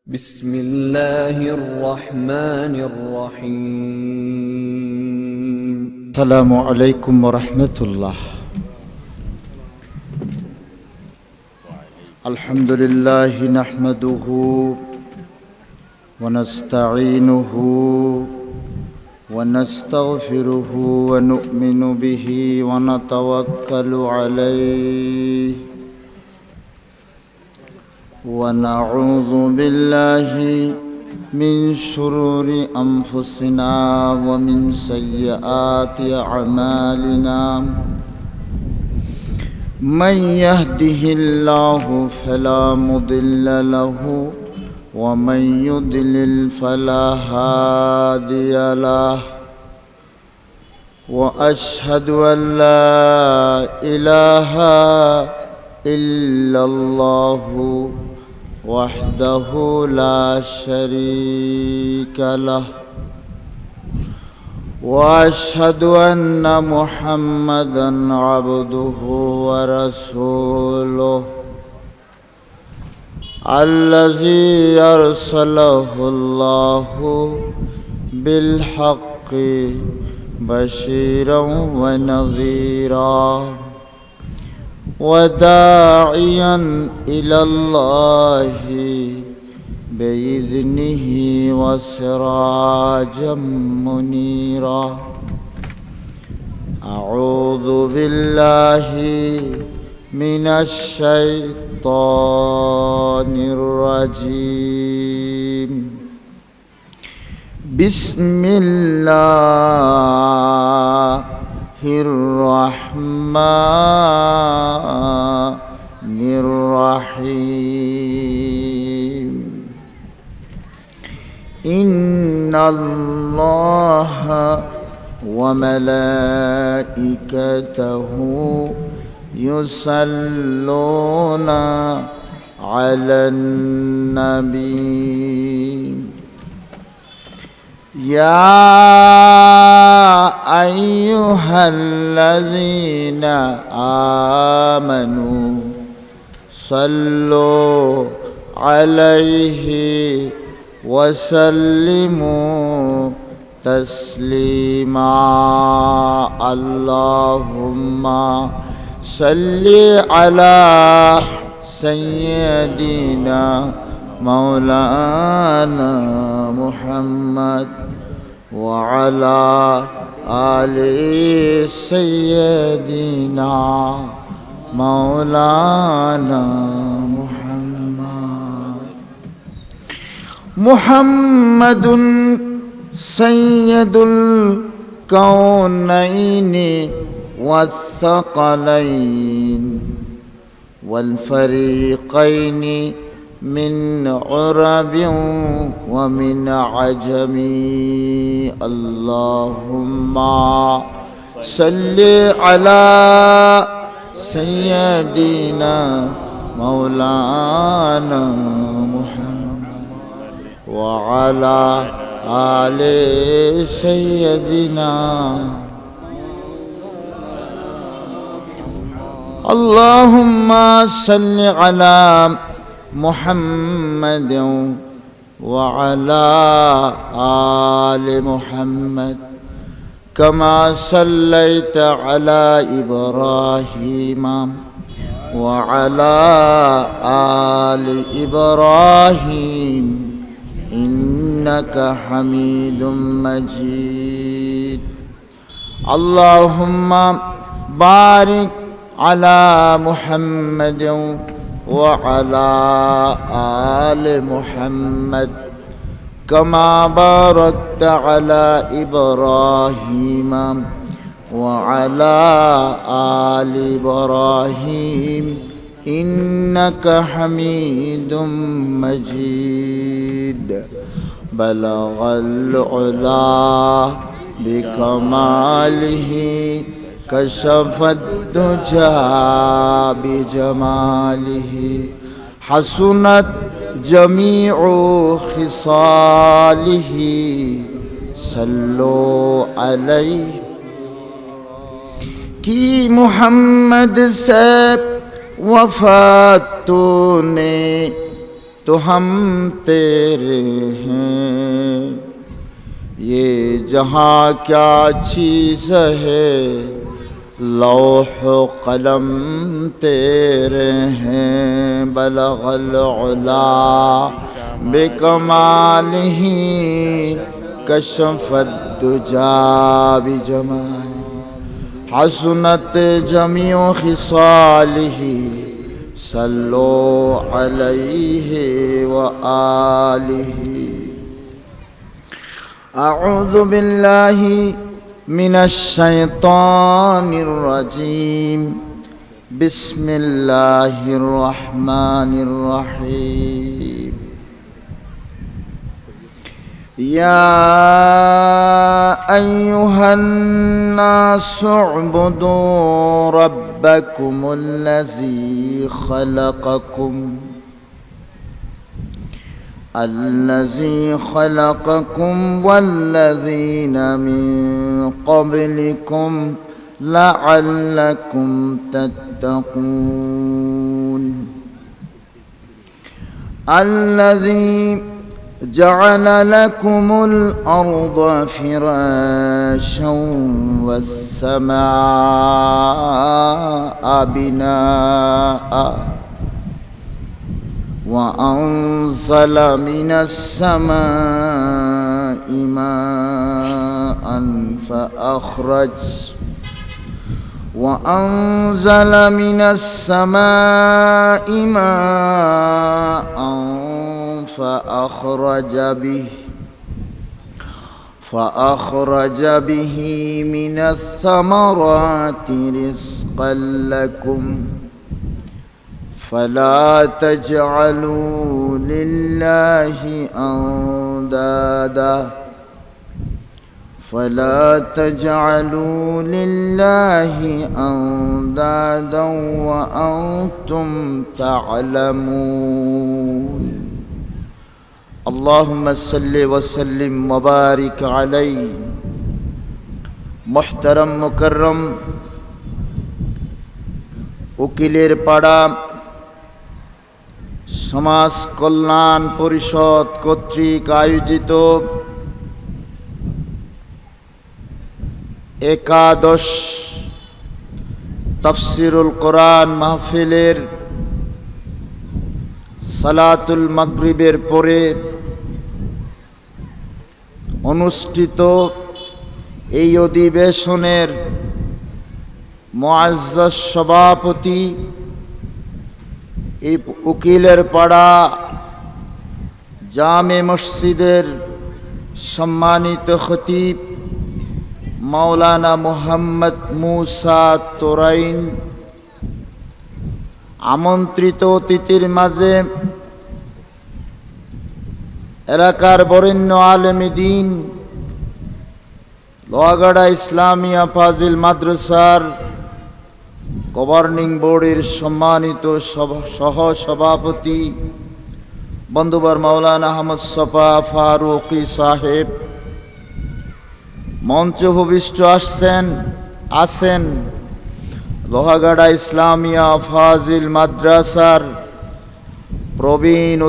بسم الله الرحمن الرحيم. السلام عليكم ورحمة الله. الحمد لله نحمده ونستعينه ونستغفره ونؤمن به ونتوكل عليه ونعوذ بالله من شرور أنفسنا ومن سيئات أعمالنا. من يهده الله فلا مضل له ومن يضلل فلا هادي له، وأشهد أن لا إله إلا الله وحده لا شريك له، وأشهد أن محمدًا عبده ورسوله الذي أرسله الله بالحق بشيرًا ونذيرًا وداعيًا إلى الله بإذنه وسراجًا منيرًا. أعوذ بالله من الشيطان الرجيم. بسم الله الرحمن الرحيم. إن الله وملائكته يصلون على النبي يا أيها الذين آمنوا صلوا عليه وسلموا تسليما. اللهم صل على سيدنا مولانا محمد وعلى آل سيدنا مولانا محمد سيد الكونين والثقلين والفريقين من عرب ومن عجم. اللهم صل على سيدنا مولانا محمد وعلى آل سيدنا. اللهم صل على محمد وعلى آل محمد كما صليت على إبراهيم وعلى آل إبراهيم إنك حميد مجيد. اللهم بارك على محمد وعلى آل محمد كما باركت على إبراهيم وعلى آل إبراهيم إنك حميد مجيد. بلغ العلا بكماله كشف الدجى بجماله حسنت جميع خصاله. صلوا عليه कि मोहम्मद से वफा तूने तो हम तेरे हैं। ये जहाँ क्या चीज़ है, लौह कलम तेरे हैं। बलगल उला बिकमालिही कशफत दुजा बिजमाली। हसनत जमीउ खिसालिही सल्लो अलैहि व आलिही। अऊज़ु बिल्लाहि मिनश शैतानिर रजीम। बिस्मिल्लाहिर रहमानिर रहीम। या अय्युहन नासु उअ्बुदू रब्बकुमुल्लज़ी खलक़कुम वल्लज़ीना मिन क़ब्लिकुम लअल्लकुम तत्तक़ून। अल्लज़ी जअल लकुमुल अर्द फ़िराशं वस्समाअ बिनाअ वअंज़ल मिनस्समाइ माअन وأنزل من السماء ماء فأخرج به من الثمرات رزقا لكم فلا تجعلوا لله أندادا وأنتم تعلمون। اللهم صل وسلم وبارك عليه। محترم मुकर्रम উকিলের পাড়া সমাজ কল্যাণ পরিষদ কর্তৃক আয়োজিত একাদশ তাফসিরুল কোরআন মাহফিলের সালাতুল মাগরিবের পরে অনুষ্ঠিত এই অধিবেশনের মুআজ্জাজ সভাপতি, এই উকিলের পাড়া জামে মসজিদের সম্মানিত খতিব মাওলানা মুহাম্মদ মুসা তোরাইন, আমন্ত্রিত অতিথির মাঝে এলাকার বরেণ্য আলেমে দ্বীন, লোহাগাড়া ইসলামিয়া ফাজিল মাদ্রাসার গভর্নিং বোর্ডের সম্মানিত সহ সভাপতি বন্ধুবর মাওলানা আহমদ সফা ফারুকি সাহেব, মঞ্চ ভূমিষ্ঠ আছেন লোহাগাড়া ইসলামিয়া ফাজিল মাদ্রাসার প্রবীণ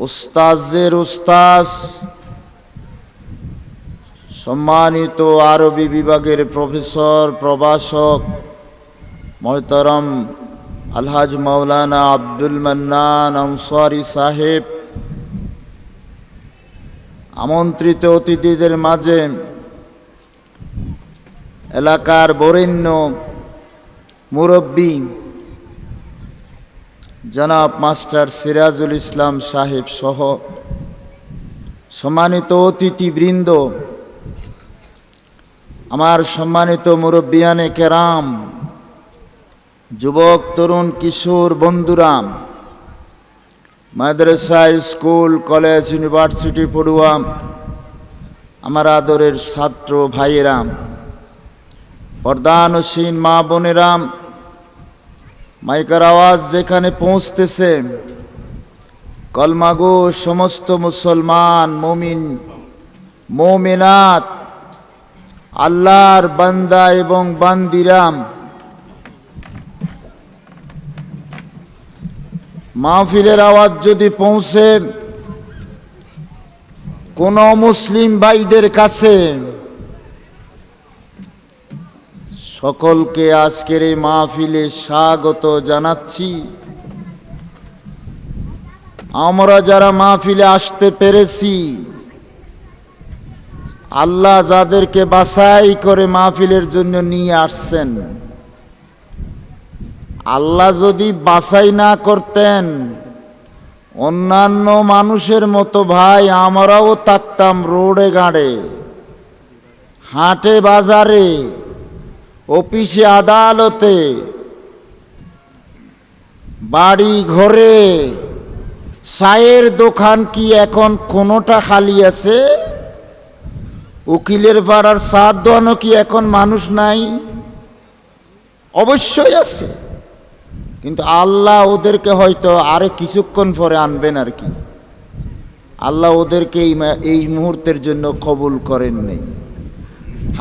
উস্তাজের উস্তাজ, সম্মানিত আরবি বিভাগের প্রফেসর প্রভাষক মোহতারম আলহাজ মাওলানা আব্দুল মান্নান আনসারী সাহেব, আমন্ত্রিত অতিথিদের মাঝে এলাকার বরেণ্য মুরব্বী জনাব মাস্টার সিরাজুল ইসলাম সাহেব সহ সম্মানিত অতিথিবৃন্দ, আমার সম্মানিত মুরব্বিয়ানে কেরাম, যুবক তরুণ কিশোর বন্ধুরা, মাদ্রাসা স্কুল কলেজ ইউনিভার্সিটি পড়ুয়া আমার আদরের ছাত্র ভাইয়েরা, পর্দানসীন মা বোনেরা, মাইকার আওয়াজ যেখানে পৌঁছতেছে, কলমাগো সমস্ত মুসলমান মুমিন মুমিনাত, আল্লাহর বান্দা এবং বান্দিরা, মাহফিলের আওয়াজ যদি পৌঁছে কোন মুসলিম ভাইদের কাছে, সকলকে আজকের এই মাহফিলে স্বাগত জানাচ্ছি। আমরা যারা মাহফিলে আসতে পেরেছি, আল্লাহ যাদেরকে বাছাই করে মাহফিলের জন্য নিয়ে আসছেন, আল্লাহ যদি বাছাই না করতেন, অন্যান্য মানুষের মতো ভাই আমরাও থাকতাম রোডে গাড়ে, হাটে বাজারে, অফিসে আদালতে, বাড়ি ঘরে। চায়ের দোকান কি এখন কোনোটা খালি আছে? উকিলের পাড়ার চা দোকানও কি এখন মানুষ নাই? অবশ্যই আছে, কিন্তু আল্লাহ ওদেরকে হয়তো আরে কিছুক্ষণ পরে আনবেন আর কি। আল্লাহ ওদেরকে এই মুহূর্তের জন্য কবুল করেন নাই।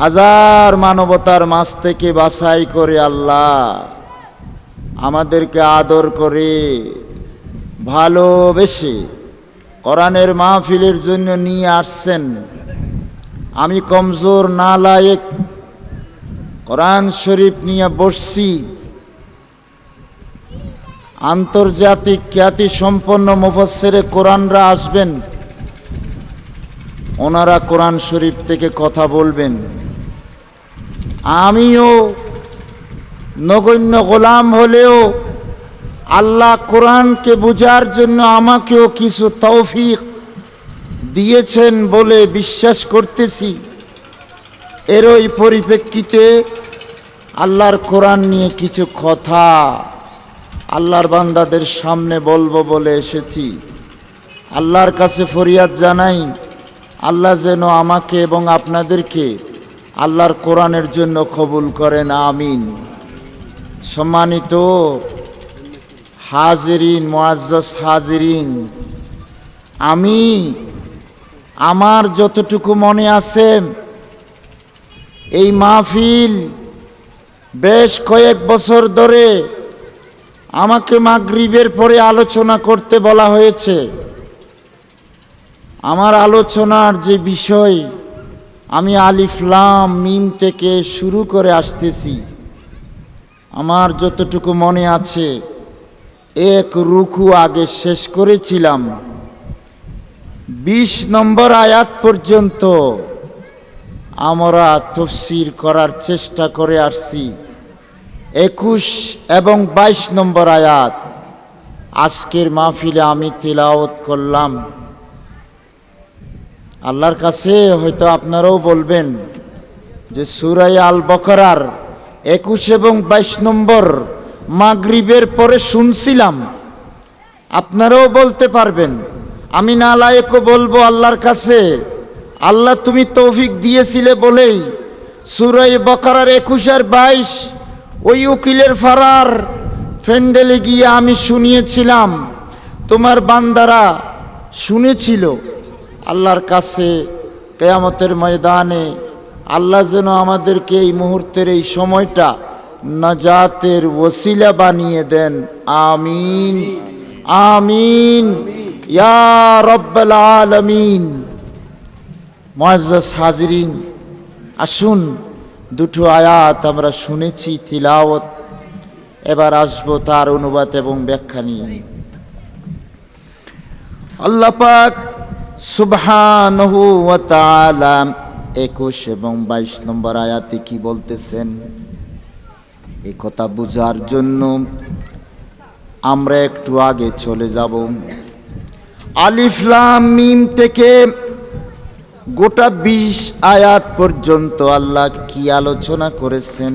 হাজার মানবতার মাঝ থেকে বাছাই করে আল্লাহ আমাদেরকে আদর করে ভালোবেসে কোরআনের মাহফিলের জন্য নিয়ে আসছেন। আমি কমজোর নালায়েক কোরআন শরীফ নিয়ে বসছি। আন্তর্জাতিক খ্যাতি সম্পন্ন মুফাসসিরে কোরআনরা আসবেন, ওনারা কোরআন শরীফ থেকে কথা বলবেন। আমিও নগণ্য গোলাম হলেও আল্লাহ কোরআনকে বুঝার জন্য আমাকেও কিছু তৌফিক দিয়েছেন বলে বিশ্বাস করতেছি। এরই পরিপ্রেক্ষিতে আল্লাহর কোরআন নিয়ে কিছু কথা আল্লাহর বান্দাদের সামনে বলবো বলে এসেছি। আল্লাহর কাছে ফরিয়াদ জানাই, আল্লাহ যেন আমাকে এবং আপনাদেরকে আল্লাহর কোরআনের জন্য কবুল করেন, আমিন। সম্মানিত হাজিরিন, মুআজ্জাজ হাজিরিন, আমি আমার যতটুকু মনে আছে এই মাহফিল বেশ কয়েক বছর ধরে আমাকে মাগরিবের পরে আলোচনা করতে বলা হয়েছে। আমার আলোচনার যে বিষয়, আমি আলিফ লাম মিম থেকে শুরু করে আসতেছি। আমার যতটুকু মনে আছে, এক রুকু আগে শেষ করেছিলাম, 20 নম্বর আয়াত পর্যন্ত আমরা তাফসীর করার চেষ্টা করে আসছি। 21 এবং 22 নম্বর আয়াত আজকের মাহফিলে আমি তিলাওয়াত করলাম। আল্লাহর কাছে হয়তো আপনারাও বলবেন যে সূরা আল বাকারার 21 এবং 22 নম্বর মাগরিবের পরে শুনছিলাম। আপনারাও বলতে পারবেন, আমি নালায়েকও বলবো আল্লাহর কাছে, আল্লাহ তুমি তৌফিক দিয়েছিলে বলেই সূরা বাকারার 21 আর 22 ওই উকিলের ফারার ফ্যান্ডেলে গিয়ে আমি শুনিয়েছিলাম, তোমার বান্দারা শুনেছিল। আল্লাহর কাছে কিয়ামতের ময়দানে আল্লাহ যেন আমাদেরকে এই মুহূর্তের এই সময়টা নাজাতের ওসিলা বানিয়ে দেন, আমিন আমিন ইয়া রাব্বাল আলামিন। মুআজ্জাজ হাজিরিন, আসুন দুটো আয়াত আমরা শুনেছি তিলাওয়াত, এবার আসবো তার অনুবাদ এবং ব্যাখ্যা নিয়ে। আল্লাহ পাক সুবহানাহু ওয়া তাআলা 21 এবং 22 নম্বর আয়াতে কি বলতেছেন, এই কথা বুঝার জন্য আমরা একটু আগে চলে যাব। আলিফ লাম মিম থেকে গোটা 20 আয়াত পর্যন্ত আল্লাহ কি আলোচনা করেছেন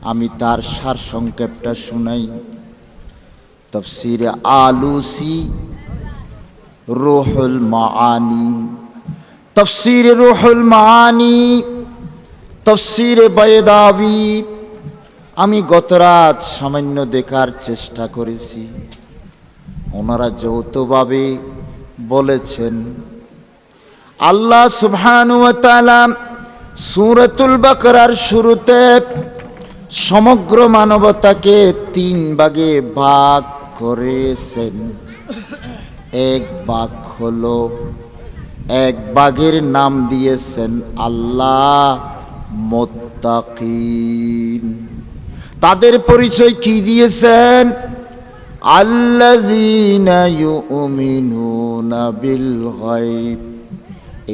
আমি তার সার সংক্ষেপটা শুনাই। তাফসীরে আলুসি, রুহুল মাআনি, তাফসীরে রুহুল মাআনি, তাফসীরে বায়দাবি আমি গতরাত সামান্য দেখার চেষ্টা করেছি। ওনারা যৌথভাবে বলেছেন আল্লাহ সুবহানাহু ওয়া তাআলা সূরাতুল বাকারার শুরুতে সমগ্র মানবতাকে 3 ভাগে ভাগ করেছেন। এক বাঘ হলো, এক বাঘের নাম দিয়েছেন আল্লাহ মুত্তাকিন। তাদের পরিচয় কি দিয়েছেন? আল্লাযীনা ইউমিনুনা বিল গায়ব,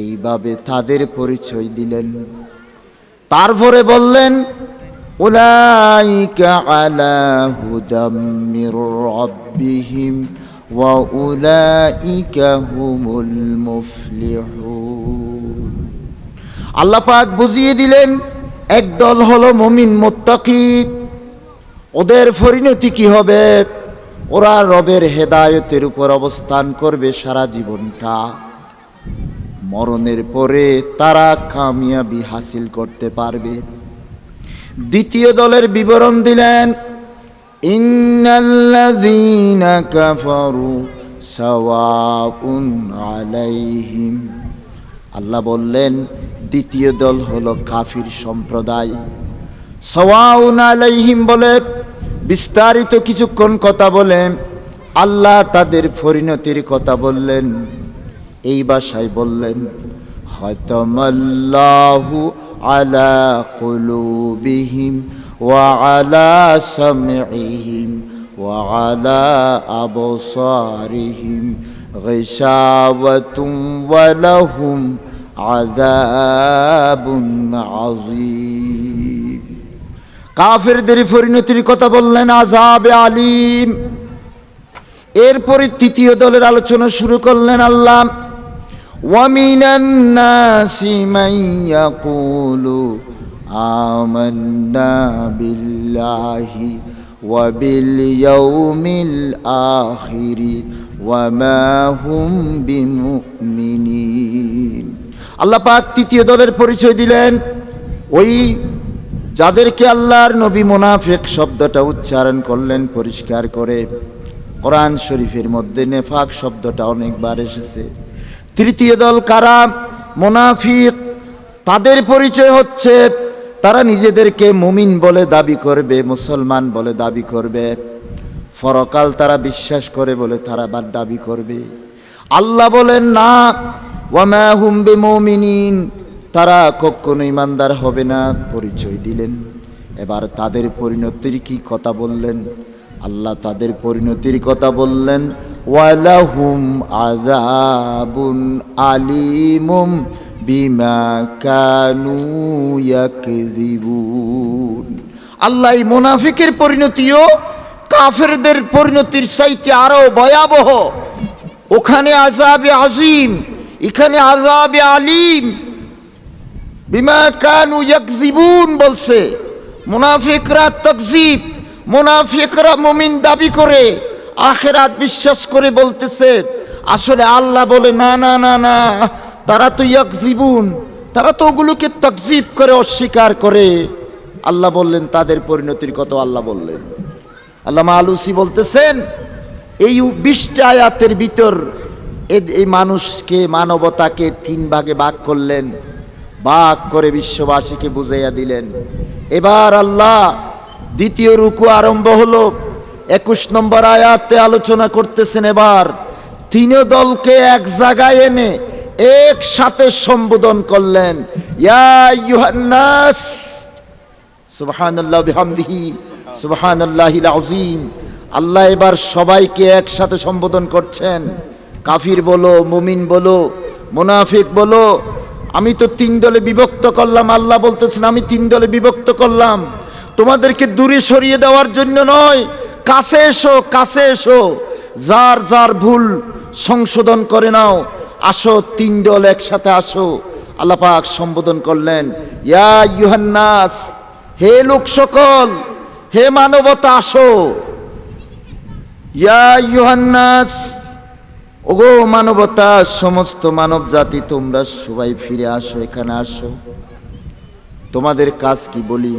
এইভাবে তাদের পরিচয় দিলেন। তারপরে বললেন উলাইকা আলা হুদাম মির রাব্বিহিম ওয়া উলাইকা হুমুল মুফলিহুন। আল্লাহ পাক বুঝিয়ে দিলেন একদল হলো মুমিন মুত্তাকি। ওদের পরিণতি কি হবে? ওরা রবের হেদায়েতের উপর অবস্থান করবে সারা জীবনটা। মরণের পরে তারা কামিয়াবি হাসিল করতে পারবে। দ্বিতীয় দলের বিবরণ দিলেন ইন্নাল্লাযীনা কাফারু সাওয়াউন আলাইহিম। আল্লাহ বললেন দ্বিতীয় দল হলো কাফির সম্প্রদায়। সাওয়াউন আলাইহিম বলে বিস্তারিত কিছুক্ষণ কথা বলে আল্লাহ তাদের পরিণতির কথা বললেন। এই ভাষায় বললেন খাতামাল্লাহু আলা কুলুবিহিম ওয়া আলা সামঈহিম ওয়া আলা আবসারিহিম গিশাওয়াতুন ওয়া লাহুম আযাবুন আযীম। কাফেরদের পরিণতির কথা বললেন আযাবে আলীম। এরপরে তৃতীয় দলের আলোচনা শুরু করলেন আল্লাহ। ওয়ামিনান নাসি মান ইয়াকুলু আমান্না বিল্লাহি ওয়া বিল ইয়াউমিল আখিরি ওয়া মা হুম বিমুমিনিন। আল্লাহ পাক তৃতীয় দলের পরিচয় দিলেন ওই যাদেরকে আল্লাহর নবী মুনাফিক শব্দটা উচ্চারণ করলেন পরিষ্কার করে। কোরআন শরীফের মধ্যে নেফাক শব্দটা অনেকবার এসেছে। তৃতীয় দল কারা? মুনাফিক। তাদের পরিচয় হচ্ছে তারা নিজেদেরকে মুমিন বলে দাবি করবে, মুসলমান বলে দাবি করবে, পরকাল তারা বিশ্বাস করে বলে তারা দাবি করবে। আল্লাহ বলেন না, ওয়া মা হুম বিমুমিনিন, তারা কখনো ইমানদার হবে না, পরিচয় দিলেন। এবার তাদের পরিণতির কি কথা বললেন? আল্লাহ তাদের পরিণতির কথা বললেন ওয়ালাহুম আযাবুন আলীমুম বিমা কানু ইয়াকযিবুন। আল্লাহ এই মুনাফিকের পরিণতিও কাফেরদের পরিণতির চাইতে আরো ভয়াবহ। ওখানে আযাবে আযীম, এখানে আযাবে আলীম। বিমা কানু ইয়াকযিবুন বলছে। মুনাফিকরা তাকযীব, মুনাফিকরা মুমিন দাবি করে, আখিরাত বিশ্বাস করে বলতেছে, আসলে আল্লাহ বলে না না না না, তারা তো ইয়াকযিবুন, তারা তো ওগুলোকে তাকযীব করে অস্বীকার করে। আল্লাহ বললেন তাদের পরিণতির কথা আল্লাহ বললেন। আল্লামা আলুসি বলতেছেন এই 20টা আয়াতের ভিতর এই মানুষকে, মানবতাকে 3 ভাগে ভাগ করলেন, ভাগ করে বিশ্ববাসীকে বুঝাইয়া দিলেন। এবার আল্লাহ দ্বিতীয় রুকু আরম্ভ হলো। 21 নম্বর আয়াতে আলোচনা করতেছেন এবার 3 দলকে এক জায়গায় এনে একসাথে সম্বোধন করলেন, ইয়া আইয়ুহান নাস, সুবহানাল্লাহি বিহামদিহি সুবহানাল্লাহিল আযীম। আল্লাহ এবার সবাইকে একসাথে সম্বোধন করছেন। কাফির বলো, মুমিন বলো, মুনাফিক বলো, আমি তো 3 দলে বিভক্ত করলাম। আল্লাহ বলতেছেন আমি 3 দলে বিভক্ত করলাম, তোমাদেরকে দূরে সরিয়ে দেওয়ার জন্য নয়, কাছে এসো, কাছে এসো, যার যার ভুল সংশোধন করে নাও, আসো 3 দল একসাথে আসো। আল্লাহ পাক সম্বোধন করলেন, ইয়া আইয়ুহান নাস, হে লোক সকল, হে মানবতা আসো। ইয়া আইয়ুহান নাস, ওগো মানবতা, সমস্ত মানব জাতি তোমরা সবাই ফিরে আসো, এখানে আসো। তোমাদের কাজ কি বলি?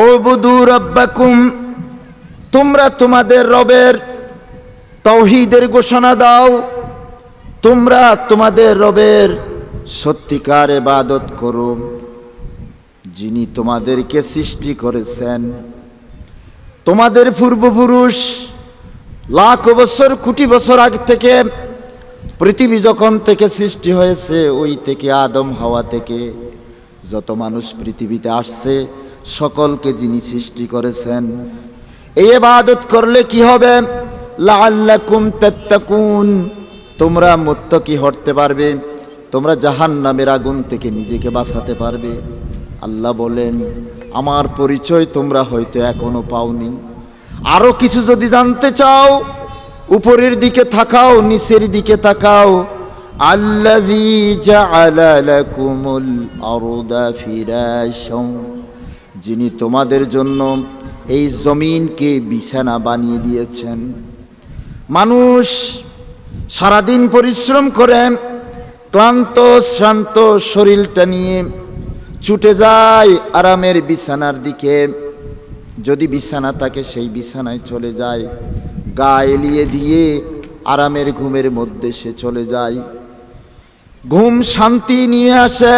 উবুদু রাব্বাকুম, তোমরা তোমাদের রবের তাওহীদের ঘোষণা দাও। তোমরা তোমাদের রবের সত্যিকার ইবাদত করো, যিনি তোমাদেরকে সৃষ্টি করেছেন। তোমাদের পূর্বপুরুষ লাখ বছর কোটি বছর আগে থেকে পৃথিবী যখন থেকে সৃষ্টি হয়েছে, ওই থেকে আদম হাওয়া থেকে যত মানুষ পৃথিবীতে আসছে, সকলকে যিনি সৃষ্টি করেছেন, এই ইবাদত করলে কি হবে? লাআল্লাকুম তাত্তাকুন, তোমরা মুত্তাকি হতে পারবে, তোমরা জাহান্নামের আগুন থেকে নিজেকে বাঁচাতে পারবে। আল্লাহ বলেন, আমার পরিচয় তোমরা হয়তো এখনো পাওনি। আরো কিছু যদি জানতে চাও, উপরের দিকে তাকাও, নিচের দিকে তাকাও। আল্লাযী জাআলা লাকুমুল আরদা ফিরাশান, যিনি তোমাদের জন্য এই জমিনকে বিছানা বানিয়ে দিয়েছেন। মানুষ সারাদিন পরিশ্রম করে ক্লান্ত শ্রান্ত শরীরটা নিয়ে ছুটে যায় আরামের বিছানার দিকে। যদি বিছানা থাকে সেই বিছানায় চলে যায়, গা এলিয়ে দিয়ে আরামের ঘুমের মধ্যে সে চলে যায়, ঘুম শান্তি নিয়ে আসে।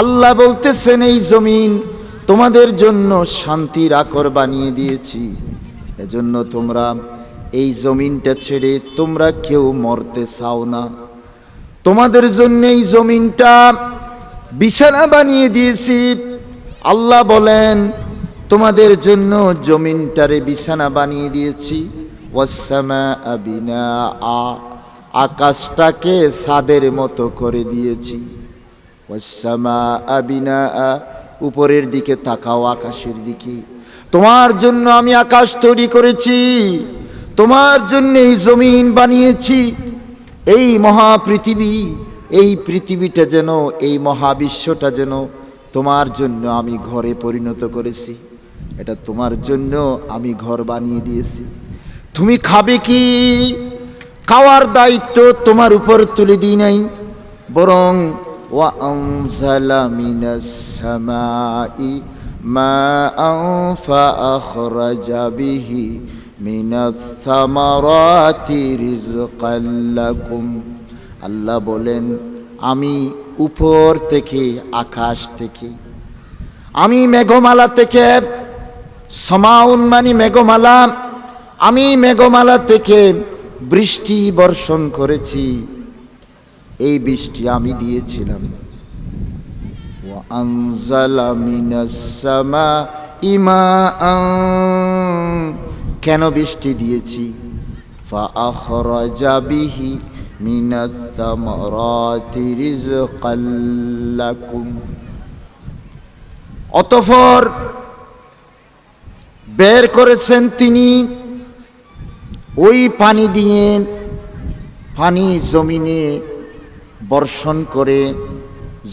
আল্লাহ বলতেছেন, এই জমিন তোমাদের জন্য শান্তির আকর বানিয়ে দিয়েছি, এজন্য তোমরা এই জমিনটা ছেড়ে তোমরা কেউ মরতে চাও না। তোমাদের জন্য এই জমিনটা বিছানা বানিয়ে দিয়েছি। আল্লাহ বলেন, তোমাদের জন্য জমিনটারে বিছানা বানিয়ে দিয়েছি। ওয়াসসামাআ বিনাআ, আকাশটাকে ছাদের মতো করে দিয়েছি। ওয়াসসামাআ বিনাআ, উপরের দিকে তাকাও, আকাশের দিকে। তোমার জন্য আমি আকাশ তৈরি করেছি, তোমার জন্য এই জমিন বানিয়েছি। এই মহাপৃথিবী, এই পৃথিবীটা যেন, এই মহাবিশ্বটা যেন তোমার জন্য আমি ঘরে পরিণত করেছি। এটা তোমার জন্য আমি ঘর বানিয়ে দিয়েছি। তুমি খাবে কি? খাওয়ার দায়িত্ব তোমার উপর তুলে দিই নাই, বরং ওয়া আনজালা মিনাস সামাই মাআন ফাআখরাজা বিহি মিনাস সামারাতি রিজকাল লাকুম। আল্লাহ বলেন, আমি উপর থেকে, আকাশ থেকে, আমি মেঘমালা থেকে, সামাউন মানে মেঘমালা, আমি মেঘমালা থেকে বৃষ্টি বর্ষণ করেছি। এই বৃষ্টি আমি দিয়েছিলাম। ওয়া আনজালা মিনাস সামাই মাআন, কেন বৃষ্টি দিয়েছি? ফাআখরাজা বিহি মিনাস সামারাতি রিজকাল লাকুম। অতঃপর বের করেছেন তিনি ওই পানি দিয়ে, পানি জমিনে বর্ষণ করে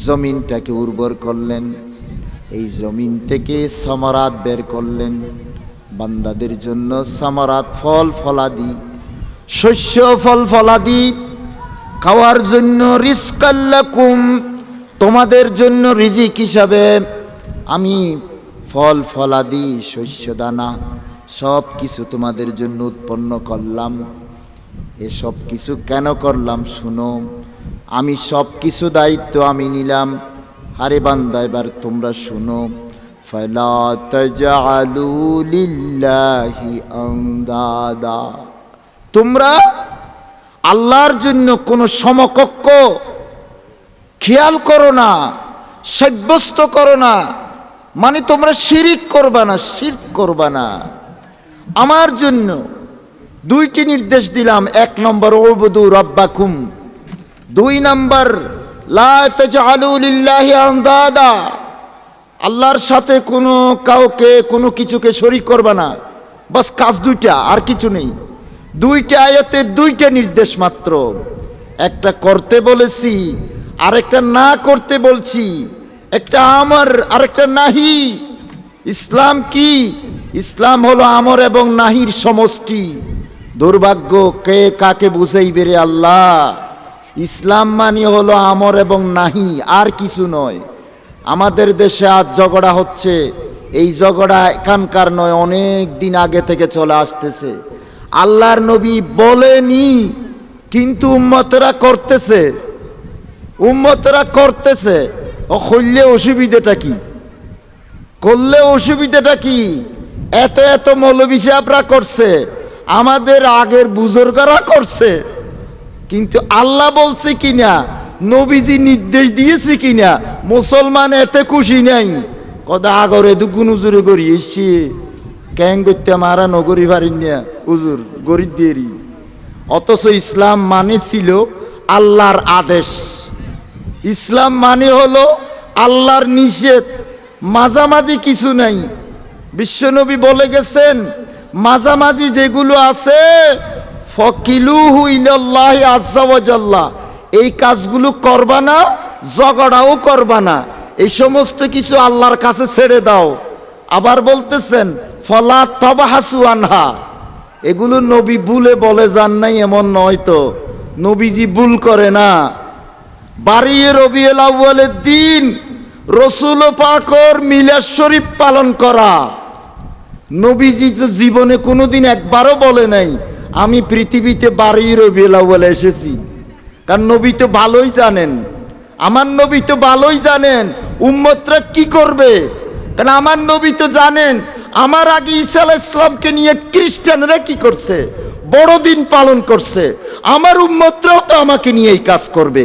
জমিনটাকে উর্বর করলেন। এই জমিন থেকে সামারাত বের করলেন বান্দাদের জন্য। সামারাত, ফল ফলাদি, শস্য ফল ফলাদি খাওয়ার জন্য। রিজকাল লাকুম, তোমাদের জন্য রিজিক হিসাবে আমি ফল ফলাদি, শস্য দানা সব কিছু তোমাদের জন্য উৎপন্ন করলাম। এসব কিছু কেন করলাম শুনো, আমি সব কিছু দায়িত্ব আমি নিলাম। আরে বান্দা, এবার তোমরা শুনো। ফালা তাজআলু লিল্লাহি আনদাদা, তোমরা আল্লাহর জন্য কোনো সমকক্ষ খেয়াল করো না, সাব্যস্ত করো না। মানে তোমরা শিরিক করবা না, শিরক করবা না। আমার জন্য দুইটি নির্দেশ দিলাম। 1 নম্বর উবুদু রাব্বাকুম, 2 নম্বর লা তাজআলু লিল্লাহি আনদাদা, আল্লাহর সাথে কোনো কাউকে কোনো কিছুকে শরীক করবা না। বাস কাজ দুইটা, আর কিছু নেই। 2টা আয়াতে 2টা নির্দেশ মাত্র। একটা করতে বলেছি, আরেকটা না করতে বলছি। একটা আমর, আরেকটা নাহি। ইসলাম কি? ইসলাম হলো আমর এবং নাহির সমষ্টি। দুর্ভাগ্য, কে কাকে বুঝাইবে রে আল্লাহ। ইসলাম মানে হলো আমর এবং নাহি, আর কিছু নয়। আমাদের দেশে আজ ঝগড়া হচ্ছে, এই ঝগড়া এখানকার নয়, অনেক দিন আগে থেকে চলে আসতেছে। আল্লাহর নবী বলেনি, কিন্তু উম্মতরা করতেছে, উম্মতরা করতেছে। ও করলে অসুবিধাটা কি? করলে অসুবিধাটা কি? এত এত মৌলবী সাহেবরা করছে, আমাদের আগের বুজুর্গরা করছে, কিন্তু আল্লাহ বলছে কিনা, নবীজি নির্দেশ দিয়েছে কিনা, মুসলমান এতে খুশি নাই। কদা আগরে দুগুন উজুরে করি এসে ক্যাং করতে মারা নগরী পারিন না উজুর গরিব দেরি। অথচ ইসলাম মানে ছিল আল্লাহর আদেশ, ইসলাম মানে হলো আল্লাহর নিষেধ, মাঝামাঝি কিছু নাই। বিশ্বনবী বলে গেছেন, মাঝামাঝি যেগুলো আছে ফকিলুহু ইলাল্লাহি আযজা ওয়া জাল্লা, এই কাজগুলো করবা না, ঝগড়াও করবা না, এই সমস্ত কিছু আল্লাহর কাছে ছেড়ে দাও। আবার বলতেছেন ফলা তাবাহাসু আনহা, এগুলো নবী ভুলে বলে যান নাই এমন নয় তো, নবীজি ভুল করে না। বাড়িয়ে রবিউল আউয়ালের দিন রসুল পাকর মিলাদ শরীফ পালন করা, নবীজি তো জীবনে কোনোদিন একবারও বলে নাই আমি পৃথিবীতে বাড়িয়ে রবিউল আউয়ালে এসেছি। কারণ নবী তো ভালোই জানেন, আমার নবী তো ভালোই জানেন উম্মতরা কি করবে। কারণ আমার নবী তো জানেন আমার আগে ঈসা আলাইহিস সালামকে নিয়ে খ্রিস্টানরা কি করছে, বড়দিন পালন করছে, আমার উম্মতরাও তো আমাকে নিয়ে এই কাজ করবে।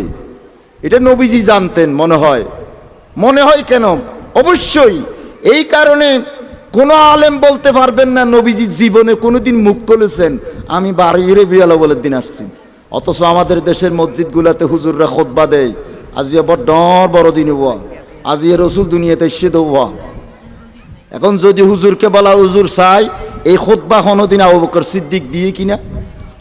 এটা নবীজি জানতেন মনে হয়। মনে হয় কেন? অবশ্যই এই কারণে কোনো আলেম বলতে পারবেন না নবীজি জীবনে কোনোদিন মুখ খুলেছেন আমি বাড়িয়ে রবিউল আউয়ালের দিন আসছি। অথচ আমাদের দেশের মসজিদগুলোতে হুজুররা খুতবা দেয় আজিয়া বড় দিন হওয়া, আজিয়া রসুল দুনিয়াতে এসে দেওয়া। এখন যদি হুজুরকে বলা হুজুর চাই এই খুতবা কোনোদিন আবু বকর সিদ্দিক দিয়ে কিনা,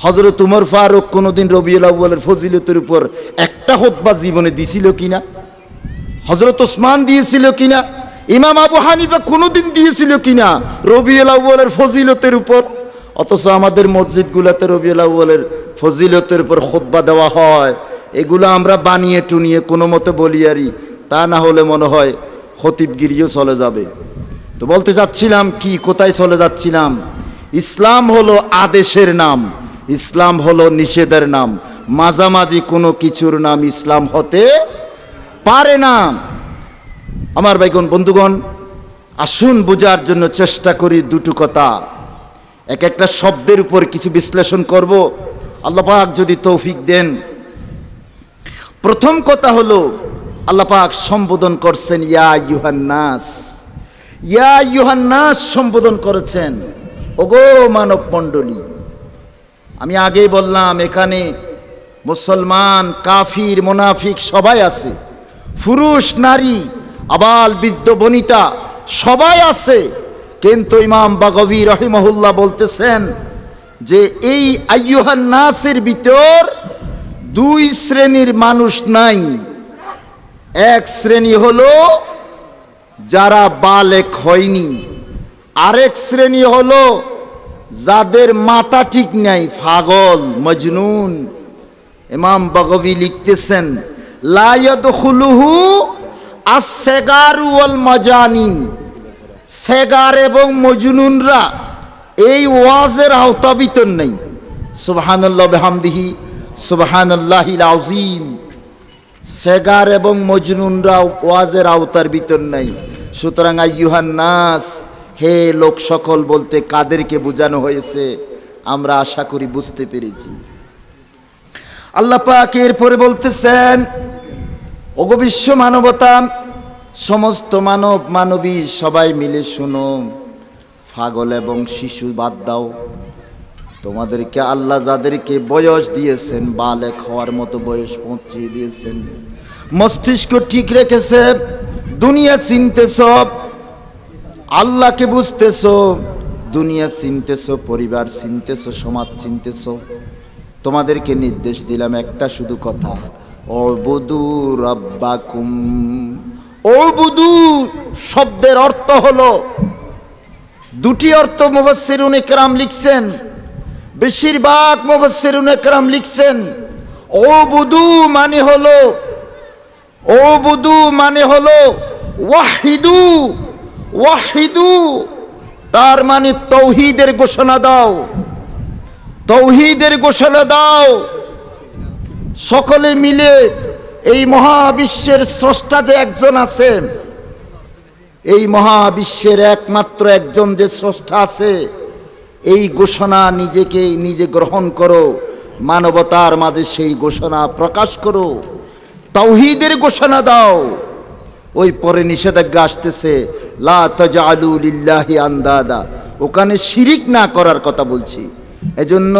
হযরত উমর ফারুক কোনোদিন রবিউল আউয়ালের ফজিলতের উপর একটা খুতবা জীবনে দিছিল কিনা, হযরত ওসমান দিয়েছিল কিনা, ইমাম আবু হানিফা কোনোদিন দিয়েছিল কিনা রবিউল আউয়ালের ফজিলতের উপর। অথচ আমাদের মসজিদগুলোতে রবিউল আউয়ালের ফজিলতের উপর খুতবা দেওয়া হয়। এগুলো আমরা বানিয়ে টুনিয়ে কোনো মতে বলি আরি, তা না হলে মনে হয় খতিবগিরিও চলে যাবে। তো বলতে চাচ্ছিলাম কি, কোথায় চলে যাচ্ছিলাম, ইসলাম হলো আদেশের নাম, ইসলাম হলো নিষেধের নাম, মাঝামাঝি কোনো কিছুর নাম ইসলাম হতে পারে না। আমার ভাইগণ বন্ধুগণ, আসুন বোঝার জন্য চেষ্টা করি দুটো কথা, এক একটা শব্দের উপর কিছু বিশ্লেষণ করব, আল্লাহ পাক যদি তৌফিক দেন। প্রথম কথা হলো আল্লাহ পাক সম্বোধন করছেন ইয়া আইয়ুহান নাস, ইয়া আইয়ুহান নাস সম্বোধন করেছেন, ওগো মানব মণ্ডলী। আমি আগেই বললাম এখানে মুসলমান, কাফির, মুনাফিক সবাই আছে, পুরুষ নারী, আবাল বৃদ্ধ বনিতা সবাই আছে। কিন্তু ইমাম বাগাবী রাহিমাহুল্লাহ বলতেছেন যে এই আইয়ুহান নাসের ভিতর দুই শ্রেণীর মানুষ নাই। এক শ্রেণী হলো যারা বালেক হয়নি, আরেক শ্রেণী হলো যাদের মাথা ঠিক নাই, পাগল, মজনুন। ইমাম বাগাবী লিখতেছেন লা ইয়াদখুলুহু আস-সিগারু ওয়াল মাজানিন, সেগার এবং মজনুনরা এই ওয়াজের আওতা ভিতর নেই। সুবহানাল্লাহ বিহামদিহি সুবহানাল্লাহিল আযীম। সেগার এবং মজনুনরা ওয়াজের আওতার ভিতর নেই। সুতরাং আইয়ুহান নাস, হে লোক সকল বলতে কাদেরকে বোঝানো হয়েছে আমরা আশা করি বুঝতে পেরেছি। আল্লাহ পাক এরপরে বলতেছেন ওগো বিশ্ব মানবতা, সমস্ত মানব মানবী সবাই মিলে শোনো, পাগল এবং শিশু বাদ দাও। তোমাদেরকে আল্লাহ যাদেরকে বয়স দিয়েছেন, বালেক হওয়ার মতো বয়স পৌঁছিয়ে দিয়েছেন, মস্তিষ্ক ঠিক রেখেছে, দুনিয়া চিনতেছ, আল্লাহকে বুঝতেছ, দুনিয়া চিনতেছ, পরিবার চিনতেছ, সমাজ চিনতেছ, তোমাদেরকে নির্দেশ দিলাম একটা শুধু কথা, উবুদু রাব্বাকুম। উবুদু শব্দের অর্থ হলো দুটি অর্থ মুফাসসিরুনে কেরাম লিখছেন, বেশিরভাগ মুফাসসিরুনে কেরাম লিখছেন উবুদু মানে হলো, উবুদু মানে হলো ওয়াহিদু, ওয়াহিদু তার মানে তাওহীদের ঘোষণা দাও, তাওহীদের ঘোষণা দাও। সকলে মিলে এই মহাবিশ্বের স্রষ্টা যে একজন আছে, এই মহাবিশ্বের একমাত্র একজন যে স্রষ্টা আছে, এই ঘোষণা নিজে গ্রহণ করো, মানবতার মাঝে সেই ঘোষণা প্রকাশ করো, তাওহীদের ঘোষণা দাও। ওই পরে নিষেধাজ্ঞা আসতেছে, লা তাজআলু লিল্লাহি আন্দাদা, ওখানে শিরিক না করার কথা বলছি। এজন্য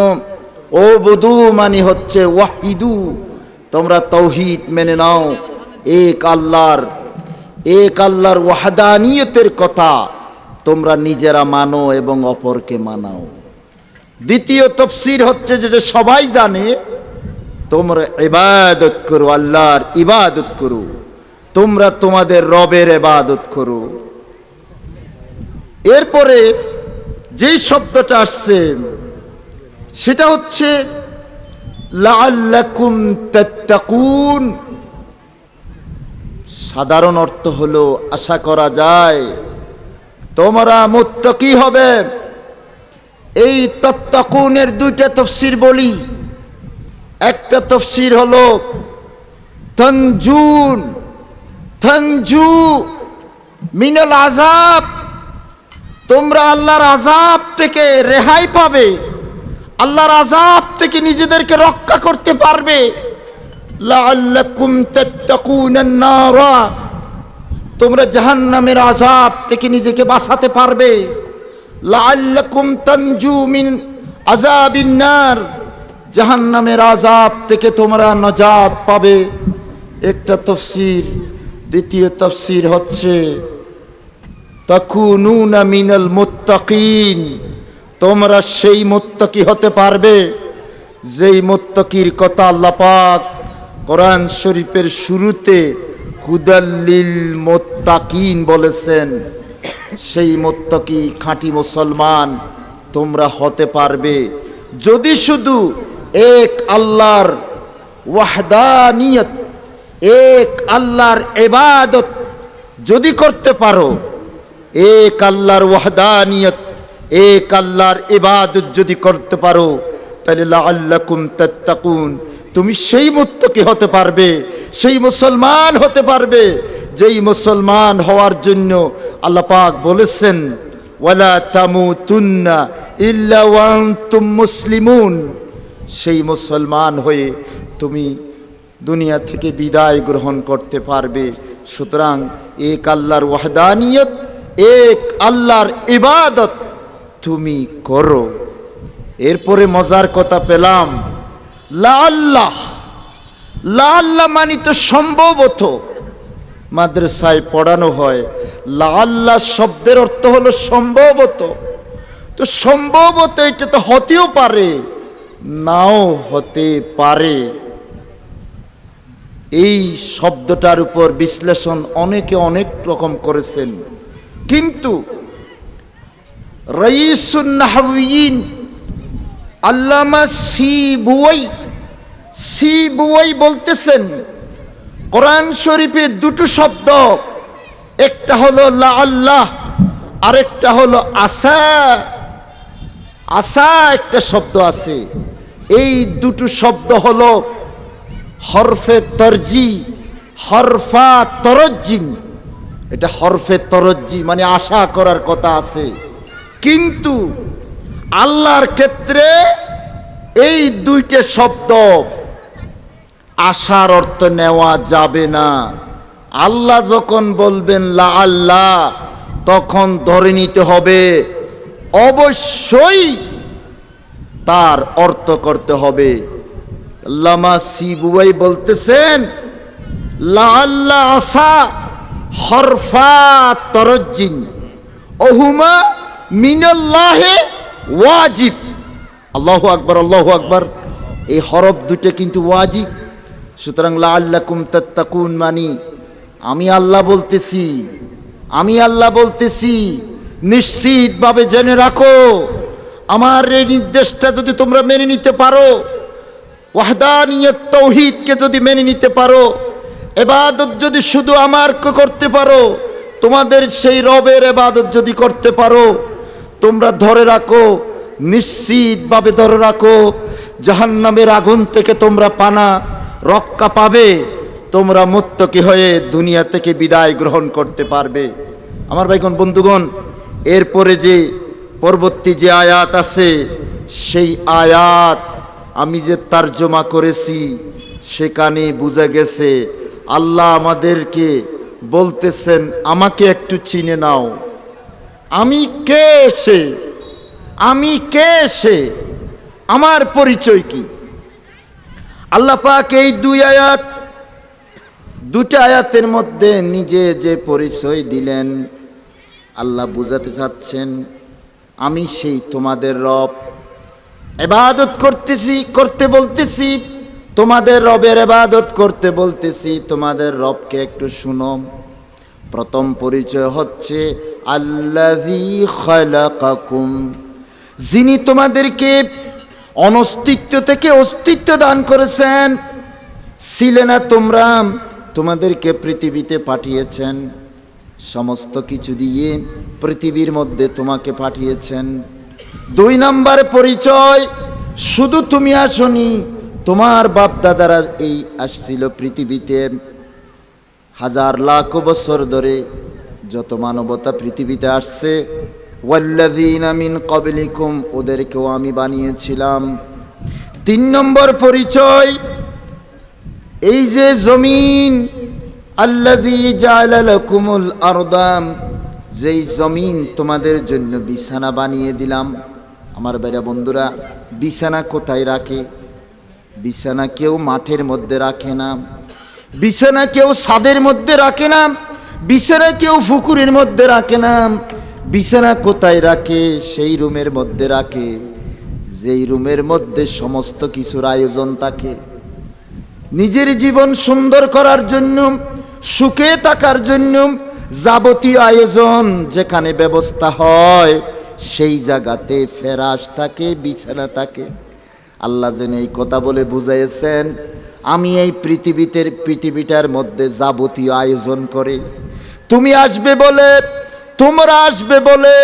ও বুদু মানে হচ্ছে ওয়াহিদু, তোমরা তাওহীদ মেনে নাও, এক আল্লাহর ওয়াহদানিয়তের কথা তোমরা নিজেরা মানো এবং অপরকে মানাও। দ্বিতীয় তাফসীর হচ্ছে যেটা সবাই জানে, তোমরা ইবাদত করো, আল্লাহর ইবাদত করো, তোমরা তোমাদের রবের ইবাদত করো। এরপরে যেই শব্দটা আসছে সেটা হচ্ছে লাআল্লাকুম তাত্তাকুন। সাধারণ অর্থ হলো আশা করা যায় তোমরা মুত্তাকি হবে। এই তাত্তাকুনের দুইটা তাফসীর বলি। একটা তাফসীর হলো তানজু মিনাল আযাব, তোমরা আল্লাহর আযাব থেকে রেহাই পাবে, আল্লাহর আযাব থেকে নিজেদেরকে রক্ষা করতে পারবে। লাআল্লাকুম তাত্তাকুনান নারা, তোমরা জাহান্নামের আযাব থেকে নিজেকে বাঁচাতে পারবে। লাআল্লাকুম তানজু মিন আযাবিন নার, জাহান্নামের আযাব থেকে তোমরা নাজাত পাবে। একটা তাফসীর। দ্বিতীয় তাফসীর হচ্ছে তাকুনুনা মিনাল মুত্তাকিন, তোমরা সেই মুত্তাকি হতে পারবে যেই মুত্তাকির কথা আল্লাহ পাক কোরআন শরীফের শুরুতে হুদাল্লিল মুত্তাকিন বলেছেন। সেই মুত্তাকি খাঁটি মুসলমান তোমরা হতে পারবে যদি শুধু এক আল্লাহর ওয়াহদানিয়ত, এক আল্লাহর ইবাদত যদি করতে পারো, এক আল্লাহর ওয়াহদানিয়ত, এক আল্লাহর ইবাদত যদি করতে পারো, তাহলে লাআল্লাকুম তাত্তাকুন, তুমি সেই মুত্তাকি হতে পারবে, সেই মুসলমান হতে পারবে যেই মুসলমান হওয়ার জন্য আল্লাহ পাক বলেছেন ওয়ালা তামুতুন্না ইল্লা ওয়া আনতুম মুসলিমুন। সেই মুসলমান হয়ে তুমি দুনিয়া থেকে বিদায় গ্রহণ করতে পারবে। সুতরাং এক আল্লাহর ওয়াহদানিয়ত, এক আল্লাহর ইবাদত তুমি করো। এরপরে মজার কথা পেলাম, লাআল্লাহ মানে তো সম্ভবত, মাদ্রাসায় পড়ানো হয় লাআল্লাহ শব্দের অর্থ হলো সম্ভবত। তো সম্ভবত এটা তো হতেও পারে, নাও হতে পারে। এই শব্দটার উপর বিশ্লেষণ অনেকে অনেক রকম করেছেন, কিন্তু রাইসুন নাহওয়িন আল্লামা সিবুয়াই বলতেছেন কোরআন শরীফে দুটো শব্দ, একটা হলো লাআল্লাহ আর একটা হলো আসা। আসা একটা শব্দ আছে, এই দুটো শব্দ হলো হরফে তরজি, হরফা তরজ্জিন। এটা হরফে তরজ্জি মানে আশা করার কথা আছে, কিন্তু আল্লাহর ক্ষেত্রে এই দুইটা শব্দ আশার অর্থ নেওয়া যাবে না। আল্লাহ যখন বলবেন লাআল্লাহ, তখন ধরে নিতে হবে অবশ্যই তার অর্থ করতে হবে। আল্লামা সিবুয়াই বলতেছেন লাআল্লাহ আসা হরফা তরজ্জিন ওহুমা মিনাল্লাহে ওয়াজিব। আল্লাহু আকবার, আল্লাহু আকবার। এই হরফ দুটো কিন্তু ওয়াজিব। সুতরাং লাআল্লাকুম তাত্তাকুন মানি আমি আল্লাহ বলতেছি, নিশ্চিতভাবে জেনে রাখো, আমার এই নির্দেশটা যদি তোমরা মেনে নিতে পারো, ওয়াহদানিয়ত তাওহীদকে যদি মেনে নিতে পারো, ইবাদত যদি শুধু আমার করতে পারো, তোমাদের সেই রবের ইবাদত যদি করতে পারো, তোমরা ধরে রাখো, নিশ্চিতভাবে ধরে রাখো, জাহান্নামের আগুন থেকে তোমরা রক্ষা পাবে, তোমরা মুত্তাকি হয়ে দুনিয়া থেকে বিদায় গ্রহণ করতে পারবে। আমার ভাইগণ বন্ধুগণ, এরপরে যে পরবর্তী যে আয়াত আছে সেই আয়াত আমি যে তর্জমা করেছি সেখানে বুঝা গেছে আল্লাহ আমাদেরকে বলতেছেন আমাকে একটু চিনে নাও, আমি কে সে, আমি কে সে, আমার পরিচয় কি। আল্লাহ পাক এই দুটা আয়াতের মধ্যে নিজে যে পরিচয় দিলেন, আল্লাহ বুঝাতে চাচ্ছেন আমি সেই তোমাদের রব, ইবাদত করতে বলতেছি, তোমাদের রবের ইবাদত করতে বলতেছি, তোমাদের রবকে একটু শুনো। প্রথম পরিচয় হচ্ছে আল্লাযী খালাকাকুম, যিনি তোমাদেরকে অনস্তিত্ব থেকে অস্তিত্ব দান করেছেন। ছিলে না তোমরা, তোমাদেরকে পৃথিবীতে পাঠিয়েছেন, সমস্ত কিছু দিয়ে পৃথিবীর মধ্যে তোমাকে পাঠিয়েছেন। 2 নম্বর পরিচয়, শুধু তুমি আসনি, তোমার বাপ দাদারা এই আসছিল পৃথিবীতে। হাজার লাখ বছর ধরে যত মানবতা পৃথিবীতে আসছে, ওয়াল্লাযীনা মিন ক্বাবলিকুম, ওদেরকেও আমি বানিয়েছিলাম। 3 নম্বর পরিচয়, এই যে জমিন, আল্লাযী জাআলা লাকুমুল আরদা, যেই জমিন তোমাদের জন্য বিছানা বানিয়ে দিলাম। আমার ভাইরা বন্ধুরা, বিছানা কোথায় রাখে? বিছানা কেউ মাঠের মধ্যে রাখে না, বিছানা কেউ ছাদের মধ্যে রাখে না, বিছানা কেউ পুকুরের মধ্যে রাখে না। বিছানা কোথায় রাখে? সেই রুমের মধ্যে রাখে, যেই রুমের মধ্যে সমস্ত কিছুর আয়োজন থাকে। নিজের জীবন সুন্দর করার জন্য, সুখে থাকার জন্য যাবতীয় আয়োজন যেখানে ব্যবস্থা হয়, সেই জায়গাতে ফেরাশ থাকে, বিছানা থাকে। আল্লাহ যেন এই কথা বলে বুঝাইছেন আমি এই পৃথিবীটার মধ্যে যাবতীয় আয়োজন করে, তুমি আসবে বলে, তোমরা আসবে বলে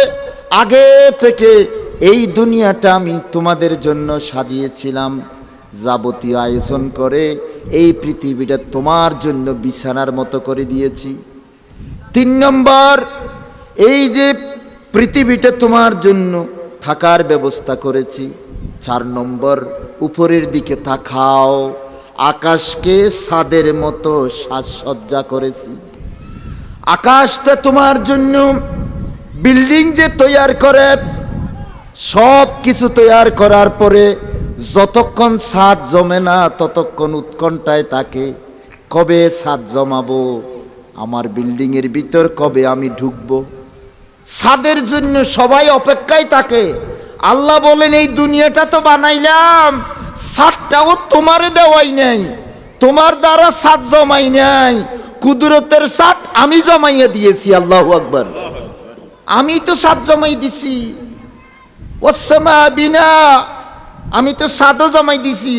আগে থেকে এই দুনিয়াটা আমি তোমাদের জন্য সাজিয়েছিলাম। যাবতীয় আয়োজন করে এই পৃথিবীটা তোমার জন্য বিছানার মতো করে দিয়েছি। 3 নম্বর, এই যে পৃথিবীটা তোমার জন্য থাকার ব্যবস্থা করেছি। 4 নম্বর, উপরের দিকে তাকাও, আকাশকে ছাদের মতো সাজসজ্জা করেছি। আকাশটা তোমার জন্য বিল্ডিং যে তৈরি করে, সব কিছু তৈরি করার পরে যতক্ষণ ছাদ জমে না ততক্ষণ উৎকণ্ঠায় থাকে, কবে ছাদ জমাবো, আমার বিল্ডিংয়ের ভিতর কবে আমি ঢুকবো। ছাদের জন্য সবাই অপেক্ষায় থাকে। আল্লাহ বলেন এই দুনিয়াটা তো বানাইলাম, ছাদটাও তোমারে দেওয়াই নাই, তোমার দ্বারা ছাদ জমাই নাই, কুদরতের ছাদ আমি জমাইয়া দিয়েছি। আল্লাহু আকবার, আমি তো ছাদ জমাই দিছি। ওয়াসসামা বিনা, আমি তো ছাদও জমাই দিছি,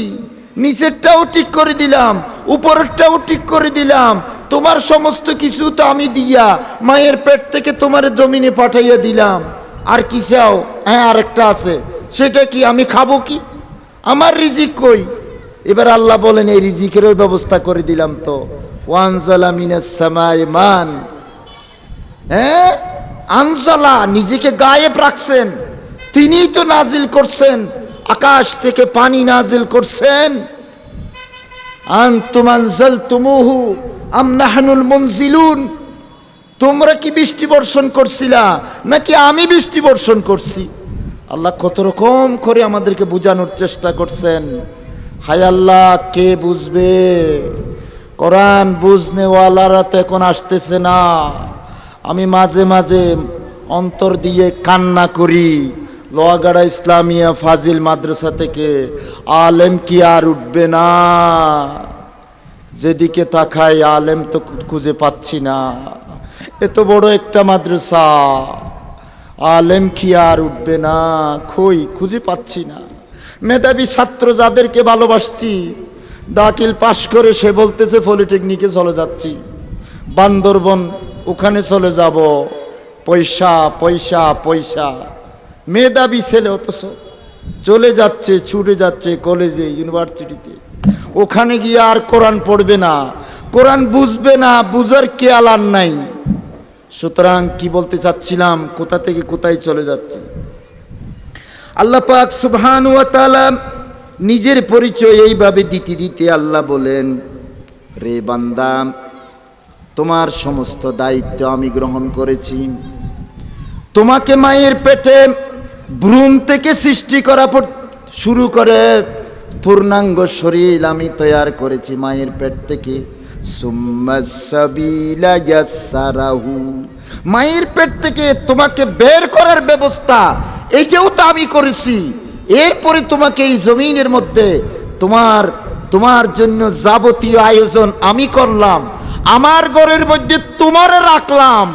নিচেরটাও ঠিক করে দিলাম, উপরেরটাও ঠিক করে দিলাম। তোমার সমস্ত কিছু তো আমি দিয়া মায়ের পেট থেকে তোমার জমিনে পাঠাইয়া দিলাম। আর কি চাও? হ্যাঁ, আরেকটা আছে, সেটা কি? আমি খাবো কি? আমার রিজিক কই? এবার আল্লাহ বলেন এই রিজিকেরও ব্যবস্থা করে দিলাম তো। ওয়ানজালা মিনাস সামাই মান, হ্যাঁ, আনজালা, নিজেকে গায়েব রাখছেন, তিনিই তো নাজিল করছেন, আকাশ থেকে পানি নাজিল করছেন। আনতুম আনজালতুমুহু আম নাহনুল মুনজিলুন, তোমরা কি বৃষ্টি বর্ষণ করছিলা নাকি আমি বৃষ্টি বর্ষণ করছি? আল্লাহ কত রকম করে আমাদেরকে বোঝানোর চেষ্টা করছেন। হায় আল্লাহ, কে বুঝবে? কোরআন বুঝনেওয়ালারা তো এখন আসতেছে না। আমি মাঝে মাঝে অন্তর দিয়ে কান্না করি। লোহাগাড়া ইসলামিয়া ফাজিল মাদ্রাসা থেকে আলেম কি আর উঠবে না? যেদিকে তাকাই আলেম তো খুঁজে পাচ্ছি না। এত বড় একটা মাদ্রাসা, আলেম কি আর উঠবে না? খুঁজে পাচ্ছি না। মেধাবী ছাত্র যাদেরকে ভালোবাসছি, দাখিল পাশ করে সে বলতেছে পলিটেকনিকে চলে যাচ্ছি, বান্দরবন ওখানে চলে যাব, পয়সা পয়সা পয়সা। মেধাবী ছেলে অথচ চলে যাচ্ছে, ছুটে যাচ্ছে কলেজে, ইউনিভার্সিটিতে। ওখানে গিয়ে আর কোরআন পড়বে না, কোরআন বুঝবে না, বুঝার খেয়াল আর নাই। সুতরাং কি বলতে চাচ্ছিলাম, কোথা থেকে কোথায় চলে যাচ্ছে? আল্লাহ পাক সুবহানাহু ওয়া তাআলা নিজের পরিচয় এইভাবে দিতে দিতে আল্লাহ বলেন, রে বান্দা, তোমার সমস্ত দায়িত্ব আমি গ্রহণ করেছি। তোমাকে মায়ের পেটে ভ্রূণ থেকে সৃষ্টি করা শুরু করে পূর্ণাঙ্গ শরীর আমি তৈরি করেছি মায়ের পেট থেকে। সুম্মাস সাবিলা ইয়াসসারাহু, মায়ের পেট থেকে তোমাকে বের করার ব্যবস্থা এটাও তো আমি করেছি। এরপরে তোমাকে এই জমিনের মধ্যে তোমার জন্য যাবতীয় আয়োজন আমি করলাম, আমার ঘরের মধ্যে তোমারে রাখলাম,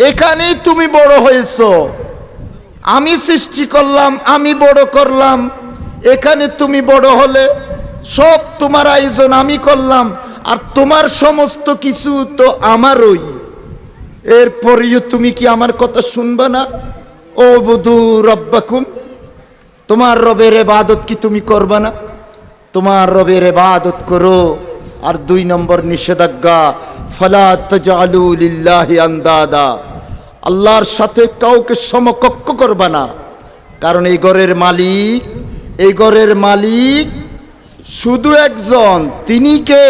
এখানেই তুমি বড় হয়েছো। আমি সৃষ্টি করলাম, আমি বড় করলাম, এখানে তুমি বড় হলে। সব তোমার আয়োজন আমি করলাম, আর তোমার সমস্ত কিছু তো আমারই। এরপরেও তুমি কি আমার কথা শুনবে না? ও বুধু রব্বাকুম, তোমার রবের ইবাদত কি তুমি করবে না? তোমার রবের ইবাদত করো। আর 2 নম্বর নিষেধাজ্ঞা, ফালা তাজআলু লিল্লাহি আনদাদা, আল্লাহর সাথে কাউকে সমকক্ষ করবে না। কারণ এই ঘরের মালিক শুধু একজন, তিনি কে?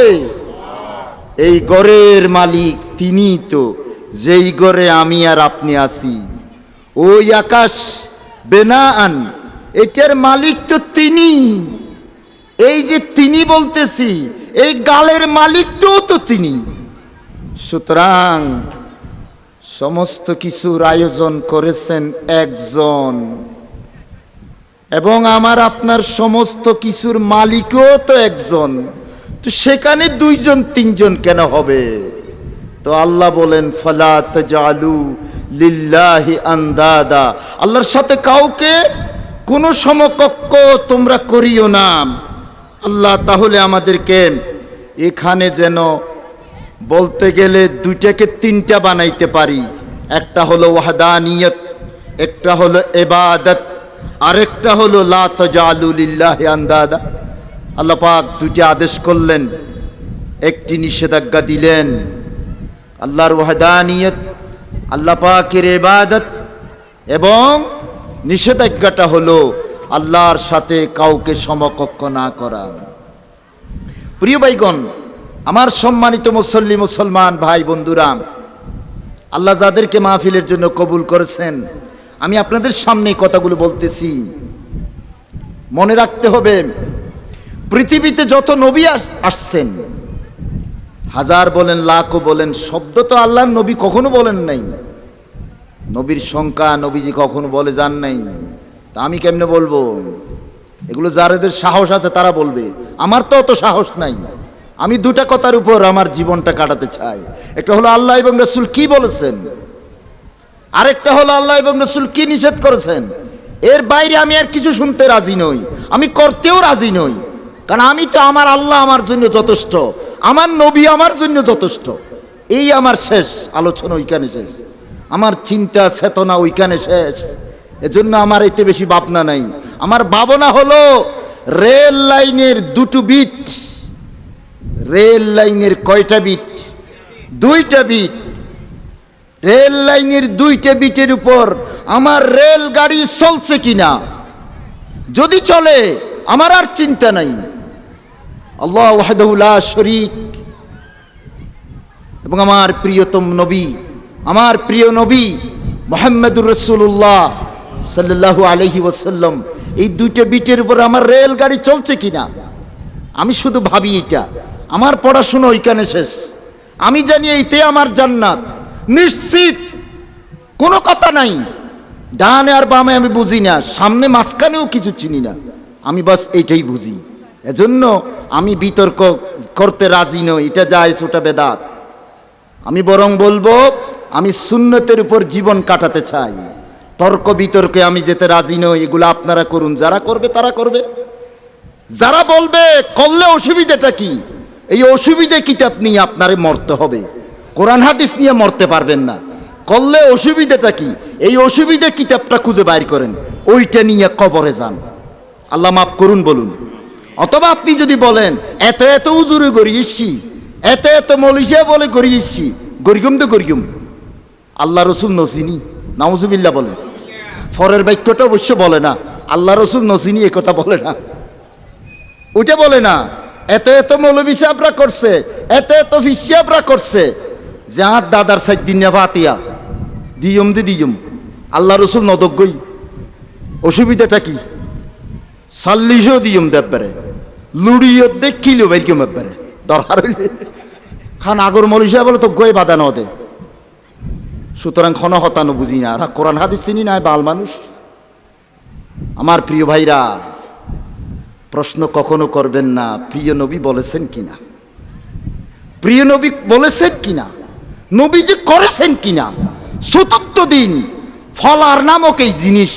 এই ঘরের মালিক তিনি তো, যেই ঘরে আমি আর আপনি আছি। ওই আকাশ বেনাআন, এটার মালিক তো তিনি। এই যে তিনি বলতেছি, এই গালের মালিকটাও তো তিনি। সুতরাং সমস্ত কিছুর আয়োজন করেছেন একজন, এবং আমার আপনার সমস্ত কিছুর মালিকও তো একজন। তো সেখানে 2 জন 3 জন কেন হবে? তো আল্লাহ বলেন, ফালা তাজআলু লিল্লাহি আনদাদা, আল্লাহর সাথে কাউকে কোনো সমকক্ষ তোমরা করিও না। আল্লাহ তাহলে আমাদেরকে এখানে যেন বলতে গেলে 2টাকে 3টা বানাইতে পারি। একটা হলো ওয়াহদানিয়ত, একটা হলো ইবাদত, আরেকটা হলো লা তাজআলু লিল্লাহি আনদাদা। আল্লাহ পাক 2টি আদেশ করলেন, একটি নিষেধাজ্ঞা দিলেন। আল্লাহর ওয়াহদানিয়ত, আল্লাহ পাকের ইবাদত, এবং নিষেধাজ্ঞাটা হলো আল্লাহর সাথে কাউকে সমকক্ষ না করা। প্রিয় ভাইগণ, আমার সম্মানিত মুসলমান ভাই বন্ধুরা, আল্লাহ যাদেরকে মাহফিলের জন্য কবুল করেছেন, আমি আপনাদের সামনে কথাগুলো বলতেছি। মনে রাখতে হবে, পৃথিবীতে যত নবী আসছেন, হাজার বলেন লাখও বলেন, শব্দ তো আল্লাহর নবী কখনো বলেন নাই। নবীর সংখ্যা নবীজি কখনো বলে যান নাই। তা আমি কেমনে বলবো? এগুলো যাদের সাহস আছে তারা বলবে, আমার তো অত সাহস নাই। আমি 2টা কথার উপর আমার জীবনটা কাটাতে চাই। একটা হলো আল্লাহ এবং রাসূল কি বলেছেন, আরেকটা হলো আল্লাহ এবং রাসূল কি নিষেধ করেছেন। এর বাইরে আমি আর কিছু শুনতে রাজি নই, আমি করতেও রাজি নই। কারণ আমি তো, আমার আল্লাহ আমার জন্য যথেষ্ট, আমার নবী আমার জন্য যথেষ্ট। এই আমার শেষ আলোচনা, ওইখানে শেষ। আমার চিন্তা চেতনা ওইখানে শেষ। এজন্য আমার এতে বেশি ভাবনা নাই। আমার ভাবনা হলো রেল লাইনের 2টো বিট। রেল লাইনের কয়টা বিট? 2টা বিট। রেল লাইনের 2টা বিটের উপর আমার রেল গাড়ি চলছে কিনা, যদি চলে আমার আর চিন্তা নাই। আল্লাহ ওয়াহদাহু লা শরীক, এবং আমার প্রিয়তম নবী, আমার প্রিয় নবী মুহাম্মদুর রাসূলুল্লাহ সাল্লাল্লাহু আলাইহি ওয়াসাল্লাম, এই 2টা বিটের উপর আমার রেল গাড়ি চলছে কিনা আমি শুধু ভাবি। এটা আমার পড়াশোনা ওইখানে শেষ। আমি জানি এইতে আমার জান্নাত নিশ্চিত, কোনো কথা নাই। ডানে আর বামে আমি বুঝি না, সামনে মাঝখানেও কিছু চিনি না, আমি বাস এইটাই বুঝি। এজন্য আমি বিতর্ক করতে রাজি নই, এটা জায়েজ ওটা বেদাত। আমি বরং বলবো, আমি সুন্নতের উপর জীবন কাটাতে চাই। তর্ক বিতর্কে আমি যেতে রাজি নই। এগুলো আপনারা করুন, যারা করবে তারা করবে। যারা বলবে করলে অসুবিধাটা কি, এই অসুবিধা কিতাব নিয়ে আপনারে মরতে হবে, কোরআন হাদিস নিয়ে মরতে পারবেন না। করলে অসুবিধাটা কি, এই অসুবিধা কিতাবটা খুঁজে বাইর করেন, ওইটা নিয়ে কবরে যান। আল্লাহ মাফ করুন বলুন। অথবা আপনি যদি বলেন এত এত উজুরে গড়িয়েছি, এত এত মলিশা বলে গড়িয়েছি, গরিগুম তো গরিগুম, আল্লাহ রসুল নসিনি, নাউজুবিল্লাহ বলেন। ফরের বাক্যটা অবশ্য বলে না, আল্লাহ রসুল নসিনি এ কথা বলে না, ওইটা বলে না। এত এত মৌলবী সাহেবরা করছে, এত এত ফিসিয়াবরা করছে, যাহার দাদার সাইড দিন ফাতিয়া দিয়ম দিয়ম, আল্লাহ রসুল নদজ্ঞই। অসুবিধাটা কি? সাল্লিশও দিয়ম দেববারে, লুড়িও দেখিল বাইরকম ব্যাপারে দরকার হইলে খান আগর মৌলী সাহেব বলে তো গয়ে বাধা ন দে। সুতরাং ক্ষণ হতানো বুঝি না, কোরআন হাদিস চিনি না, বাল মানুষ। আমার প্রিয় ভাইরা, প্রশ্ন কখনো করবেন না প্রিয় নবী বলেছেন কিনা, প্রিয় নবী বলেছেন কিনা, নবী যে করেছেন কিনা। চতুর্থ দিন ফলার নামক এই জিনিস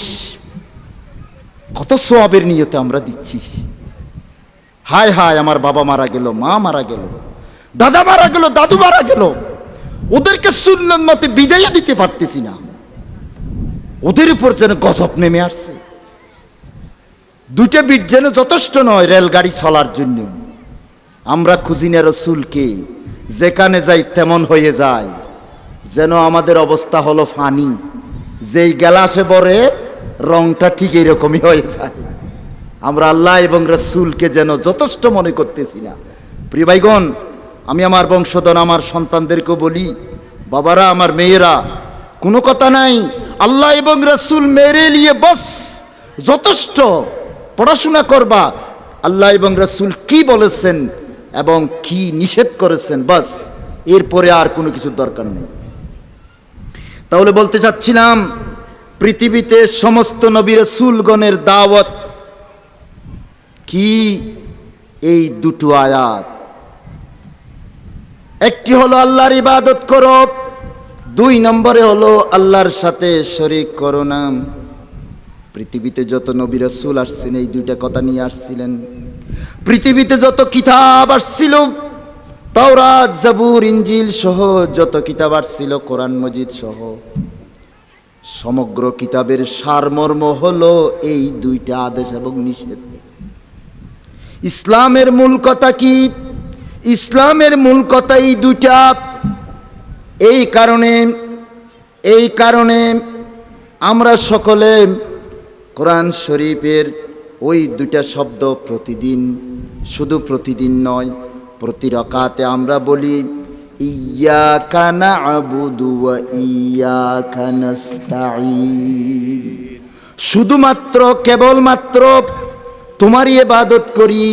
কত সোয়াবের নিয়তে আমরা দিচ্ছি। হায় হায়, আমার বাবা মারা গেল, মা মারা গেল, দাদা মারা গেল, দাদু মারা গেল, ওদেরকে সুন্নত মতে বিদায় দিতে পারতেছি না, ওদের উপর যেন গজব নেমে আসছে। দুইটা বিট যেন যথেষ্ট নয় রেলগাড়ি চলার জন্য। আমরা খুঁজি না রসুলকে, যেখানে যাই তেমন হয়ে যায়। যেন আমাদের অবস্থা হলো ফানি, যেই গ্লাসে ভরে রংটা ঠিক এরকমই হয়ে যায়। আমরা আল্লাহ এবং রসুলকে যেন যথেষ্ট মনে করতেছি না। প্রিয় ভাইগণ, আমি আমার বংশধর আমার সন্তানদেরকে বলি, বাবারা, আমার মেয়েরা, কোনো কথা নাই, আল্লাহ এবং রসুল মেরে নিয়ে বস যথেষ্ট। পড়াশোনা করবা, আল্লাহ এবং রসুল কি বলেছেন এবং কি নিষেধ করেছেন, বাস, এরপরে আর কোনো কিছুর দরকার নেই। তাহলে বলতে চাচ্ছিলাম, পৃথিবীতে সমস্ত নবী রাসূলগণের দাওয়াত কি? এই দুটো আয়াত। একটি হলো আল্লাহর ইবাদত করো, 2 নম্বরে হলো আল্লাহর সাথে শরীক করো না। পৃথিবীতে যত নবী রাসূল আসছেন এই দুইটা কথা নিয়ে আসছিলেন। পৃথিবীতে যত কিতাব আসছিল, তাওরাত, জাবুর, ইনজিল সহ যত কিতাব আসছিল, কোরআন মজিদ সহ, সমগ্র কিতাবের সারমর্ম হলো এই দুইটা আদেশ এবং নিষেধ। ইসলামের মূল কথা কি? ইসলামের মূল কথা এই দুইটা। এই কারণে আমরা সকলে কোরআন শরীফের ওই দুইটা শব্দ প্রতিদিন, শুধু প্রতিদিন নয়, প্রতি রাকাতে আমরা বলি ইয়াকা না'বুদু ওয়া ইয়াকা নাস্তাঈন। শুধুমাত্র কেবলমাত্র তোমারই ইবাদত করি,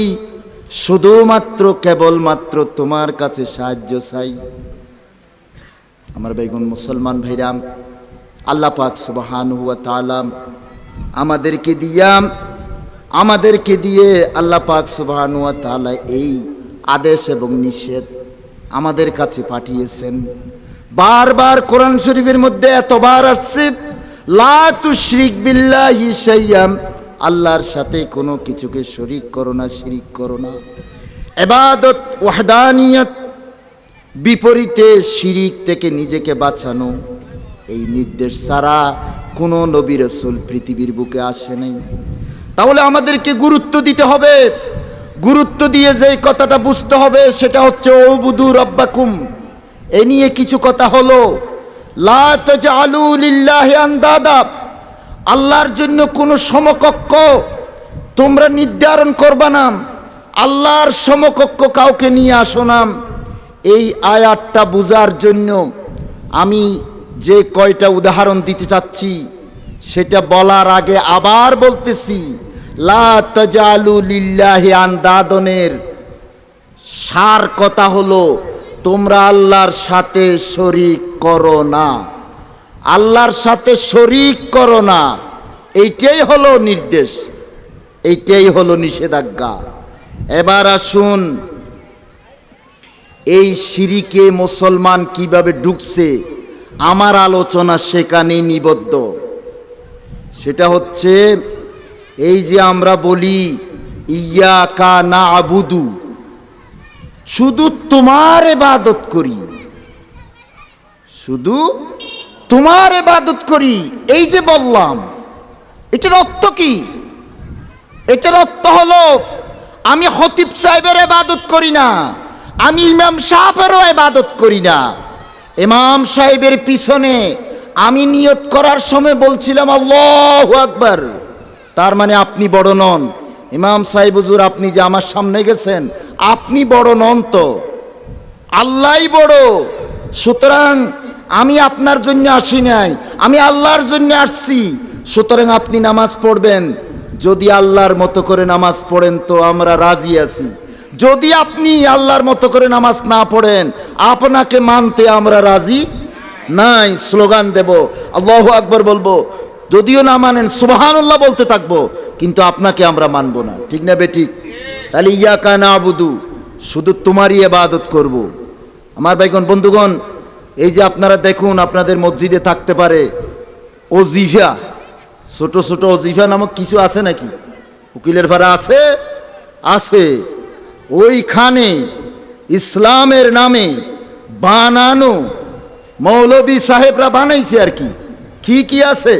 শুধুমাত্র কেবলমাত্র তোমার কাছে সাহায্য চাই। আমার বেগুন মুসলমান ভাইরা, আল্লাহ পাক সুবহানাহু ওয়া তাআলা আমাদেরকে দিয়ে আল্লাহ পাক সুবহানাহু ওয়া তাআলা এই আদেশ এবং নিষেধ আমাদের কাছে পাঠিয়েছেন। বারবার কোরআন শরীফের মধ্যে এতবার আসছে, লা তুশরিক বিল্লাহি শাইআম, আল্লাহর সাথে কোনো কিছুকে শরীক করো না, শিরিক করো না। ইবাদত ওয়াহদানিয়ত, বিপরীতে শিরিক থেকে নিজেকে বাঁচানো, এই নির্দেশ ছাড়া কোনো নবী রাসূল পৃথিবীর বুকে আসে নাই। তাহলে আমাদেরকে গুরুত্ব দিতে হবে। গুরুত্ব দিয়ে যে কথাটা বুঝতে হবে সেটা হচ্ছে উবুদু রাব্বাকুম। এ নিয়ে কিছু কথা হলো, লা তাজআলু লিল্লাহি আনদাদা, আল্লাহর জন্য কোনো সমকক্ষ তোমরা নির্ধারণ করবা না, আল্লাহর সমকক্ষ কাউকে নিয়ে আসো না। এই আয়াতটা বোঝার জন্য আমি যে কয়টা উদাহরণ দিতে চাচ্ছি সেটা বলার আগে আবার বলতেছি, লা তাজআলু লিল্লাহি আনদাদনের সার কথা হলো তোমরা আল্লাহর সাথে শরীক করো না, আল্লাহর সাথে শরীক করো না। এইটাই হলো নির্দেশ, এইটাই হলো নিষেধাজ্ঞা। এবার আসুন, এই শিরিকে মুসলমান কিভাবে ঢুকছে আমার আলোচনা সেখানেই নিবদ্ধ। সেটা হচ্ছে এই যে আমরা বলি ইয়াকা না'বুদু, শুধু তোমার ইবাদত করি, শুধু তোমার ইবাদত করি, এই যে বললাম, এটার অর্থ কি? এটার অর্থ হলো আমি খতিব সাহেবের ইবাদত করি না, আমি ইমাম সাহেবেরও ইবাদত করি না। ইমাম সাহেবের পিছনে আমি নিয়ত করার সময় বলছিলাম আল্লাহু আকবার, তার মানে আপনি বড় নন। ইমাম সাহেব হুজুর, আপনি যে আমার সামনে গেছেন, আপনি বড় নন তো, আল্লাহই বড়। সুতরাং আমি আপনার জন্য আসি নাই, আমি আল্লাহর জন্য আসছি। সুতরাং আপনি নামাজ পড়বেন, যদি আল্লাহর মতো করে নামাজ পড়েন তো আমরা রাজি আছি। যদি আপনি আল্লাহর মতো করে নামাজ না পড়েন, আপনাকে মানতে আমরা রাজি নাই। স্লোগান দেব, আল্লাহু আকবার বলবো, যদিও না মানেন সুবহানাল্লাহ বলতে থাকবো, কিন্তু আপনাকে আমরা মানব না। ঠিক না বেঠিক? তাহলে ইয়াকা নাবুদু, শুধু তোমারই ইবাদত করব। আমার ভাইগণ বন্ধুগণ, এই যে আপনারা দেখুন, আপনাদের মসজিদে থাকতে পারে ওজিফা, ছোট ছোট ওজিফা নামক কিছু আছে নাকি? উকিলের ভাড়া আছে, আছে। ওইখানে ইসলামের নামে বানানো মৌলবী সাহেবরা বানাইছে আর কি। কি কি আছে?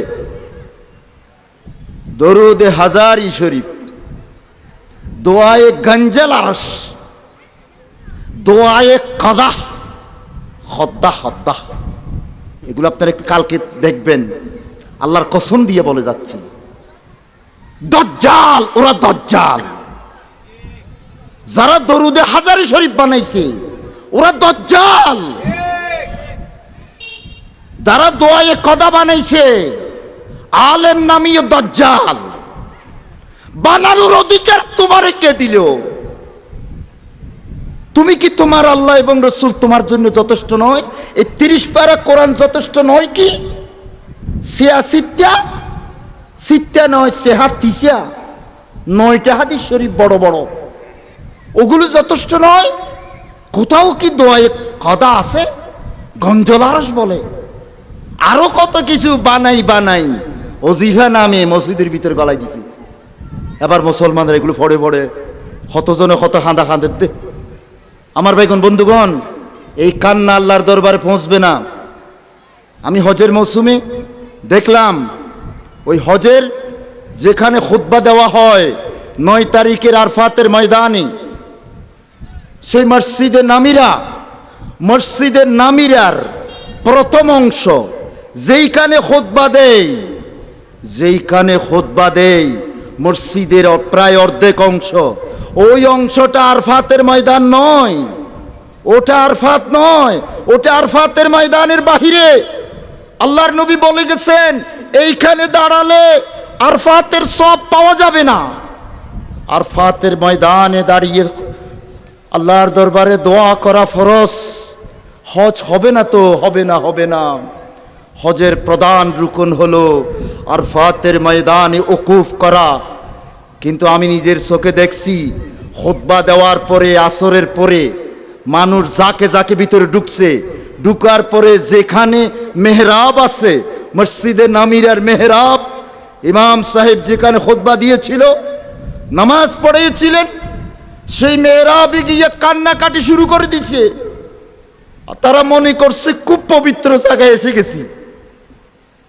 দরুদে হাজারি শরীফ, দোয়ায়ে গঞ্জল আরশ, দোয়ায়ে কদা, খদ্দা খদ্দা, এগুলো আপনারা একটু কালকে দেখবেন। আল্লাহর কসম দিয়ে বলে যাচ্ছে, দজ্জাল, ওরা দজ্জাল। যারা দরুদে হাজারি শরীফ বানাইছে ওরা দজ্জাল। যারা দোয়ায়ে কদা বানাইছে আলেম নামীয় দজ্জাল। বানানোর অধিকার তোমারে কে দিল? তুমি কি তোমার আল্লাহ এবং রসুল তোমার জন্য যথেষ্ট নয়? এই 30 পারা কোরআন যথেষ্ট নয় কি? সিত্তা নয়, সেহাতিসা 9টা হাদিস শরীফ বড় বড়, ওগুলো যথেষ্ট নয়? কোথাও কি দোয়ায়ে কদা আছে? গঞ্জল আরশ বলে, আরো কত কিছু বানাই বানাই ওজিফা নামে মসজিদের ভিতরে গলায় দিছি। এবার মুসলমানরা এগুলো ফড়ে ফড়ে কতজনে কত খাঁদা খাঁদের দে। আমার ভাইগণ বন্ধুগণ, এই কান্না আল্লাহর দরবারে পৌঁছবে না। আমি হজের মৌসুমে দেখলাম, ওই হজের যেখানে খুতবা দেওয়া হয় 9 তারিখের আরফাতের ময়দানে, সেই মসজিদে নামিরার প্রথম অংশ যেইখানে খুতবা দেই মসজিদের প্রায় অর্ধেক অংশ, ওই অংশটা আরফাতের ময়দান নয়, ওটা আরফাত নয়, ওটা আরফাতের ময়দানের বাহিরে। আল্লাহর নবী বলে গেছেন, এইখানে দাঁড়ালে আরফাতের সব পাওয়া যাবে না। আরফাতের ময়দানে দাঁড়িয়ে আল্লাহর দরবারে দোয়া করা ফরজ। হজ হবে না তো, হবে না। হজের প্রধান রুকন হলো আরফাতের ময়দানে উকুফ করা। কিন্তু আমি নিজের চোখে দেখছি, খুতবা দেওয়ার পরে আসরের পরে মানুষ যাকে যাকে ভিতরে ঢুকছে, ঢুকার পরে যেখানে মেহরাব আছে, মসজিদে নামিরার মেহরাব, ইমাম সাহেব যেখানে খুতবা দিয়েছিল, নামাজ পড়িয়েছিলেন, সেই মেহরাবে গিয়ে কান্নাকাটি শুরু করে দিছে। তারা মনে করছে খুব পবিত্র জায়গায় এসে গেছি,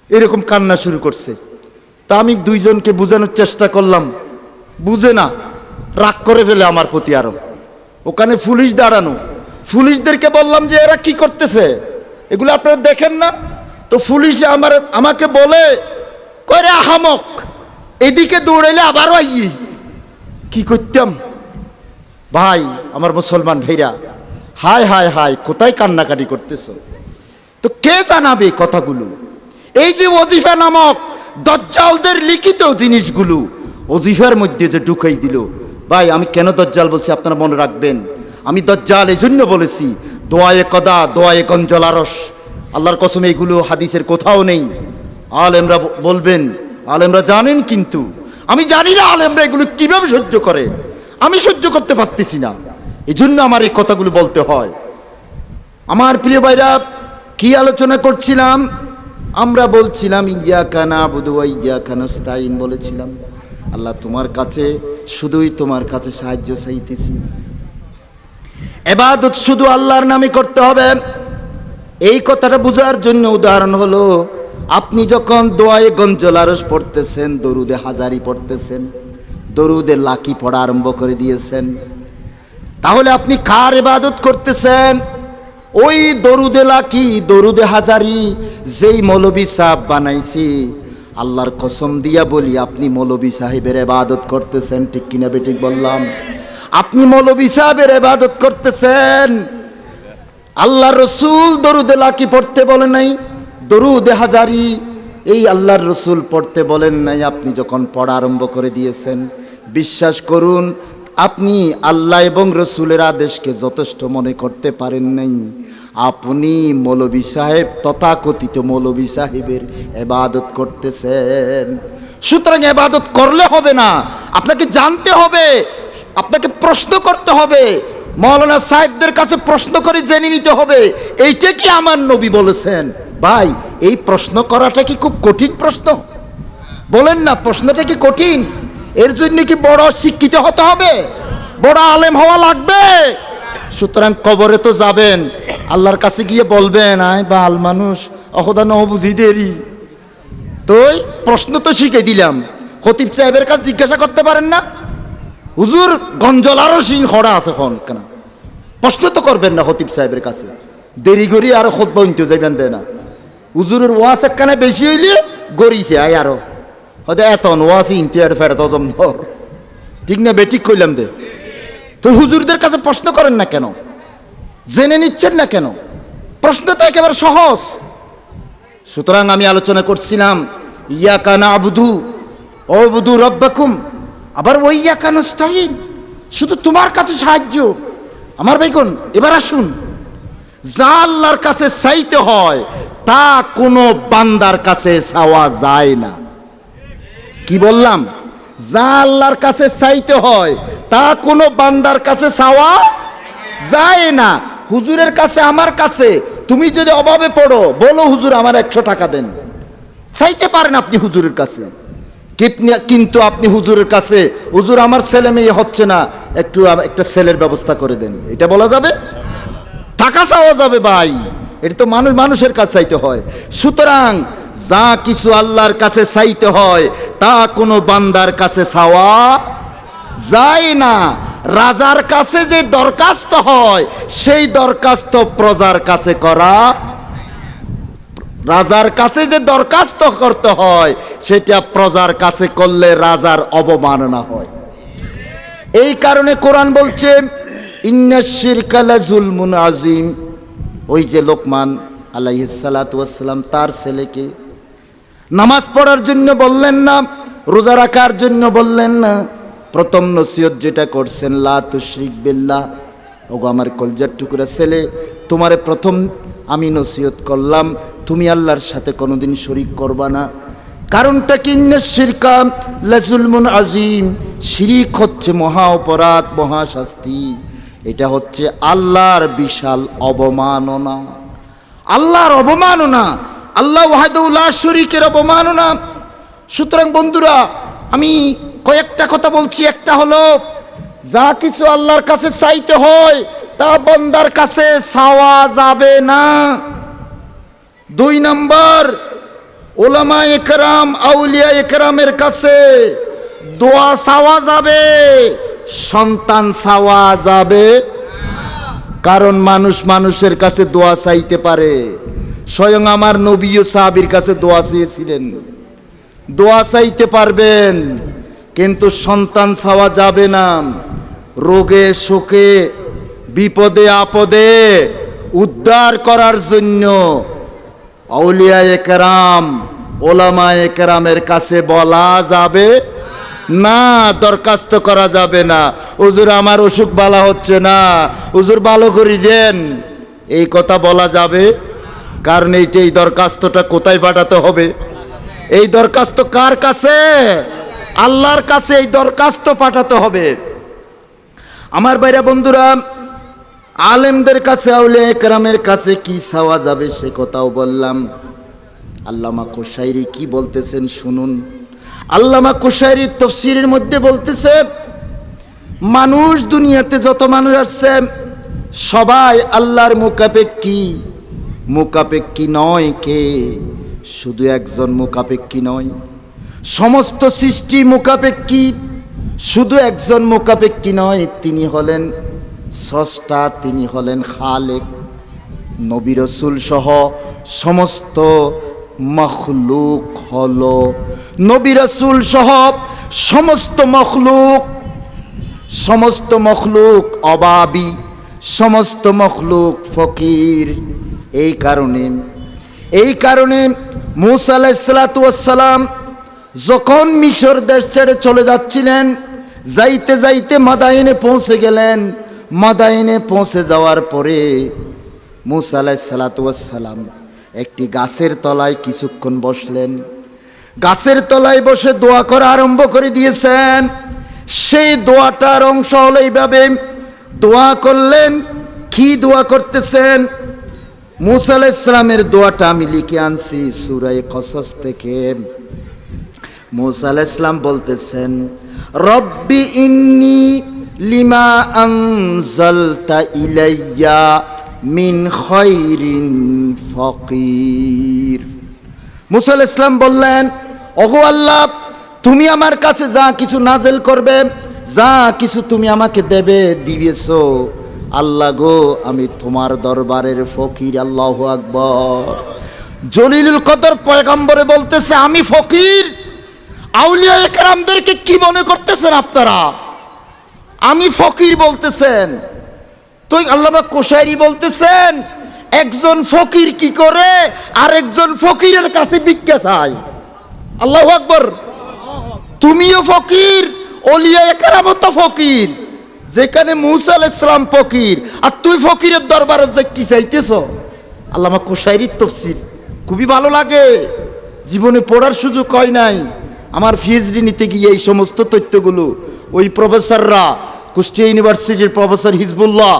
এরকম কান্না শুরু করছে। তা আমি 2 জনকে বোঝানোর চেষ্টা করলাম, বুঝে না, রাগ করে ফেলে আমার প্রতি আরো। ওখানে পুলিশ দাঁড়ানো, পুলিশদেরকে বললাম যে এরা কি করতেছে, এগুলো আপনারা দেখেন না? তো পুলিশ আমাকে বলে, কয়রে আহামক, এদিকে দৌড়াইলে আবারও আইয়ে। কি করতাম ভাই? আমার মুসলমান ভাইরা, হায় হায় হায়, কোথায় কান্নাকাটি করতেছ? তো কে জানাবে কথাগুলো? এই যে ওজিফা নামক দজ্জালদের লিখিত জিনিসগুলো ওজিফার মধ্যে যে ঢুকাই দিল। ভাই, আমি কেন দজ্জাল বলছি আপনারা মনে রাখবেন। আমি দজ্জাল এই জন্য বলেছি, দোয়ায়ে কদা, দোয়ায়ে গঞ্জল আরশ, আল্লাহর কসম এইগুলো হাদিসের কোথাও নেই। আলেমরা বলবেন, আলেমরা জানেন, কিন্তু আমি জানি না আলেমরা এগুলো কিভাবে সহ্য করে। আমি সহ্য করতে পারতেছি না, এই জন্য আমার এই কথাগুলো বলতে হয়। আমার প্রিয় ভাইরা, কি আলোচনা করছিলাম? আমরা বলছিলাম ইয়াকা নাবুদু ওয়া ইয়াকা নাস্তাইন বলেছিলাম। আল্লাহ তোমার কাছে, শুধুই তোমার কাছে সাহায্য চাইতেছি। ইবাদত শুধু আল্লাহর নামে করতে হবে, এই কথাটা বোঝার জন্য উদাহরণ হলো, আপনি যখন দোয়ায়ে গঞ্জল আরশ পড়তেছেন, দরুদে হাজারি পড়তেছেন, দরুদে লাকি পড়া আরম্ভ করে দিয়েছেন, তাহলে আপনি কার ইবাদত করতেছেন? ওই দরুদে লাকি, দরুদে হাজারি যেই মৌলবী সাহেব বানাইছি, আল্লাহর কসম দিয়া বলি, আপনি মৌলভী সাহেবের ইবাদত করতেছেন, ঠিক কিনা বেঠিক বললাম? আপনি মৌলভী সাহেবের ইবাদত করতেছেন। আল্লাহ রসুল দরুদে লাকি পড়তে বলে নাই, দরুদে হাজারি এই আল্লাহর রসুল পড়তে বলেন নাই। আপনি যখন পড়া আরম্ভ করে দিয়েছেন, বিশ্বাস করুন আপনি আল্লাহ এবং রসুলের আদেশকে যথেষ্ট মনে করতে পারেন নাই। আপনি মৌলভী সাহেব, তথাকথিত মৌলভী সাহেবের ইবাদত করতেছেন। সুতরাং ইবাদত করলে হবে না, আপনাকে জানতে হবে, আপনাকে প্রশ্ন করতে হবে, মৌলানা সাহেবদের কাছে প্রশ্ন করে জেনে নিতে হবে এইটা কি আমার নবী বলেছেন। ভাই, এই প্রশ্ন করাটা কি খুব কঠিন প্রশ্ন? বলেন না, প্রশ্নটা কি কঠিন? এর জন্য কি বড় শিক্ষিত হতে হবে, বড় আলেম হওয়া লাগবে? সুতরাং কবরে তো যাবেন, আল্লাহর কাছে গিয়ে বলবেন, আয় বাল মানুষ অহদা ন বুঝি দেরি। তো প্রশ্ন তো শিখে দিলাম, খতিব সাহেবের কাছে জিজ্ঞাসা করতে পারেন না, হুজুর গঞ্জল আরো সিং খড়া আছে খন কেন? প্রশ্ন তো করবেন না খতিব সাহেবের কাছে, দেরি করি আরো খোদ বইতে যাইবেন দেয় না। হুজুরের ওয়াজ একখানে বেশি হইলে গড়িছে আয় আরো হয়তো এত ওয়াজ ইন্টিয়ার ফেরত হজম ধর, ঠিক না বেঠিক কইলাম দে? তো হুজুরদের কাছে প্রশ্ন করেন না কেন? জেনে নিচ্ছেন না কেন? প্রশ্ন তো একেবারে সহজ। সুতরাং আমি আলোচনা করছিলাম ইয়াকা নাবুদু ওয়াবুদু রাব্বাকুম, আবার ওই ইয়াকা নাস্তাইন, শুধু তোমার কাছে সাহায্য। আমার ভাইগণ, এবার আসুন, যা আল্লাহর কাছে চাইতে হয় তা কোনো বান্দার কাছে চাওয়া যায় না। কি বললাম? যা আল্লাহর কাছে চাইতে হয় তা কোনো বান্দার কাছে চাওয়া যায় না। হুজুরের কাছে, আমার কাছে তুমি যদি অভাবে পড়ো, বলো হুজুর আমার 100 টাকা দেন, চাইতে পারেন আপনি হুজুরের কাছে। কিন্তু আপনি হুজুরের কাছে, হুজুর আমার ছেলে মেয়ে হচ্ছে না, একটু একটা ছেলের ব্যবস্থা করে দেন, এটা বলা যাবে? টাকা চাওয়া যাবে ভাই, এটা তো মানুষের কাছে চাইতে হয়। সুতরাং যা কিছু আল্লাহর কাছে চাইতে হয় তা কোনো বান্দার কাছে চাওয়া যায় না। রাজার কাছে যে দরখাস্ত হয় সেই দরখাস্ত প্রজার কাছে করা, রাজার কাছে যে দরখাস্ত করতে হয় সেটা প্রজার কাছে করলে রাজার অবমাননা হয়। এই কারণে কোরআন বলছে ইন্নাশ শিরকা লাযুলমুন আযীম। ওই যে লোকমান আলাইহিস সালাতু ওয়াস সালাম তার ছেলেকে নামাজ পড়ার জন্য বললেন না, রোজা রাখার জন্য বললেন না, প্রথম নসিহত যেটা করছেন লা তুশরিক বিল্লাহ। ওগো আমার কলজার টুকরা ছেলে, তোমারে প্রথম আমি নসিহত করলাম তুমি আল্লাহর সাথে কোনোদিন শরীক করবা না। কারণটা কি? ইন্নাশ শিরকা লাযুলমুন আযীম, শিরিক হচ্ছে মহা অপরাধ, মহা শাস্তি। এটা হচ্ছে আল্লাহর বিশাল অবমাননা, আল্লাহর অবমাননা, আল্লাহ ওয়াহদাহু লা শরীকের অবমাননা। সুতরাং বন্ধুরা, আমি কয়েকটা কথা বলছি। একটা হলো যা কিছু আল্লাহর কাছে চাইতে হয় তা বান্দার কাছে চাওয়া যাবে না। 2 নম্বর, উলামা একরাম, আউলিয়া একরামের কাছে দোয়া চাওয়া যাবে, সন্তান চাওয়া যাবে। কারণ মানুষ মানুষের কাছে দোয়া চাইতে পারে। স্বয়ং আমার নবীও সাহাবীর কাছে দোয়া চেয়েছিলেন, দোয়া চাইতে পারবেন, কিন্তু সন্তান চাওয়া যাবে না। রোগে শোকে বিপদে আপদে উদ্ধার করার জন্য আউলিয়া একরাম, ওলামা একরামের কাছে বলা যাবে না, দরখাস্ত করা যাবে না। হুজুর আমার অসুখ ভালো হচ্ছে না, হুজুর ভালো করে দেন, এই কথা বলা যাবে? কারণ এই দরখাস্তটা কোথায় পাঠাতে হবে? এই দরখাস্ত কার কাছে? আল্লাহর কাছে এই দরখাস্ত পাঠাতে হবে। আমার ভাইরা বন্ধুরা, আলেমদের কাছে, আউলিয়া কেরামের কাছে কি চাওয়া যাবে সে কথাও বললাম। আল্লামা কুশাইরি কি বলতেছেন শুনুন। আল্লামা কুশাইরি তাফসীরের মধ্যে বলতেছে, মানুষ, দুনিয়াতে যত মানুষ আসছে সবাই আল্লাহর মুখাপেক্ষী। মুখাপেক্ষী নয় কে? শুধু একজন মুখাপেক্ষী নয়, সমস্ত সৃষ্টি মুখাপেক্ষী। শুধু একজন মুখাপেক্ষী নয়, তিনি হলেন স্রষ্টা, তিনি হলেন খালেক। নবী রাসূল সহ সমস্ত মখলুক হলো। নবী রাসূল সহ সমস্ত মখলুক অভাবী, সমস্ত মখলুক ফকির। এই কারণে মূসা আলাইহিস সালাতু ওয়াস সালাম যখন মিশর দেশ ছেড়ে চলে যাচ্ছিলেন, যাইতে যাইতে মাদায়েনে পৌঁছে গেলেন। মাদায়েনে পৌঁছে যাওয়ার পরে মূসা আলাইহিস সালাতু ওয়াস সালাম একটি গাছের তলায় কিছুক্ষণ বসলেন। গাছের তলায় বসে দোয়া করা আরম্ভ করে দিয়েছেন। সেই দোয়াটার অংশ হলো এইভাবে দোয়া করলেন। কি দোয়া করতেছেন? মূসা আলাইহিস সালামের দোয়াটা আমি লিখে আনছি সূরা কসস থেকে। মূসা আলাইহিস সালাম বলতেছেন, রব্বি ইন্নী লিমা আনজালতা ইলাইয়া মিন খায়রিন ফাকির। মূসা আলাইহিস সালাম বললেন, ওগো আল্লাহ, তুমি আমার কাছে যা কিছু নাজেল করবে, যা কিছু তুমি আমাকে দেবে দিয়েছো, আল্লাহ গো আমি তোমার দরবারের ফকির। আল্লাহু আকবার। জলিলুল কদর পয়গম্বরে বলতেছে আমি ফকির। আউলিয়া একরামদেরকে কি মনে করতেছেন আপনারা? আমি ফকির বলতেছেন। তো আল্লামা কোশায়রি বলতেছেন একজন ফকির কি করে আরেকজন ফকিরের কাছে ভিক্ষা চায়। আল্লাহু আকবার। তুমিও ফকির, আউলিয়া একরামও তো ফকির। যেখানে মূসা আলাইহিস সালাম ফকির আর তুই ফকিরের দরবারে যে কি চাইতেছ। আল্লামা কোশায়রির তাফসীর খুবই ভালো লাগে। জীবনে পড়ার সুযোগ হয় নাই। আমার পিএইচডি নিতে গিয়ে এই সমস্ত তথ্যগুলো ওই প্রফেসররা, কুষ্টিয়া ইউনিভার্সিটির প্রফেসর হিজবুল্লাহ,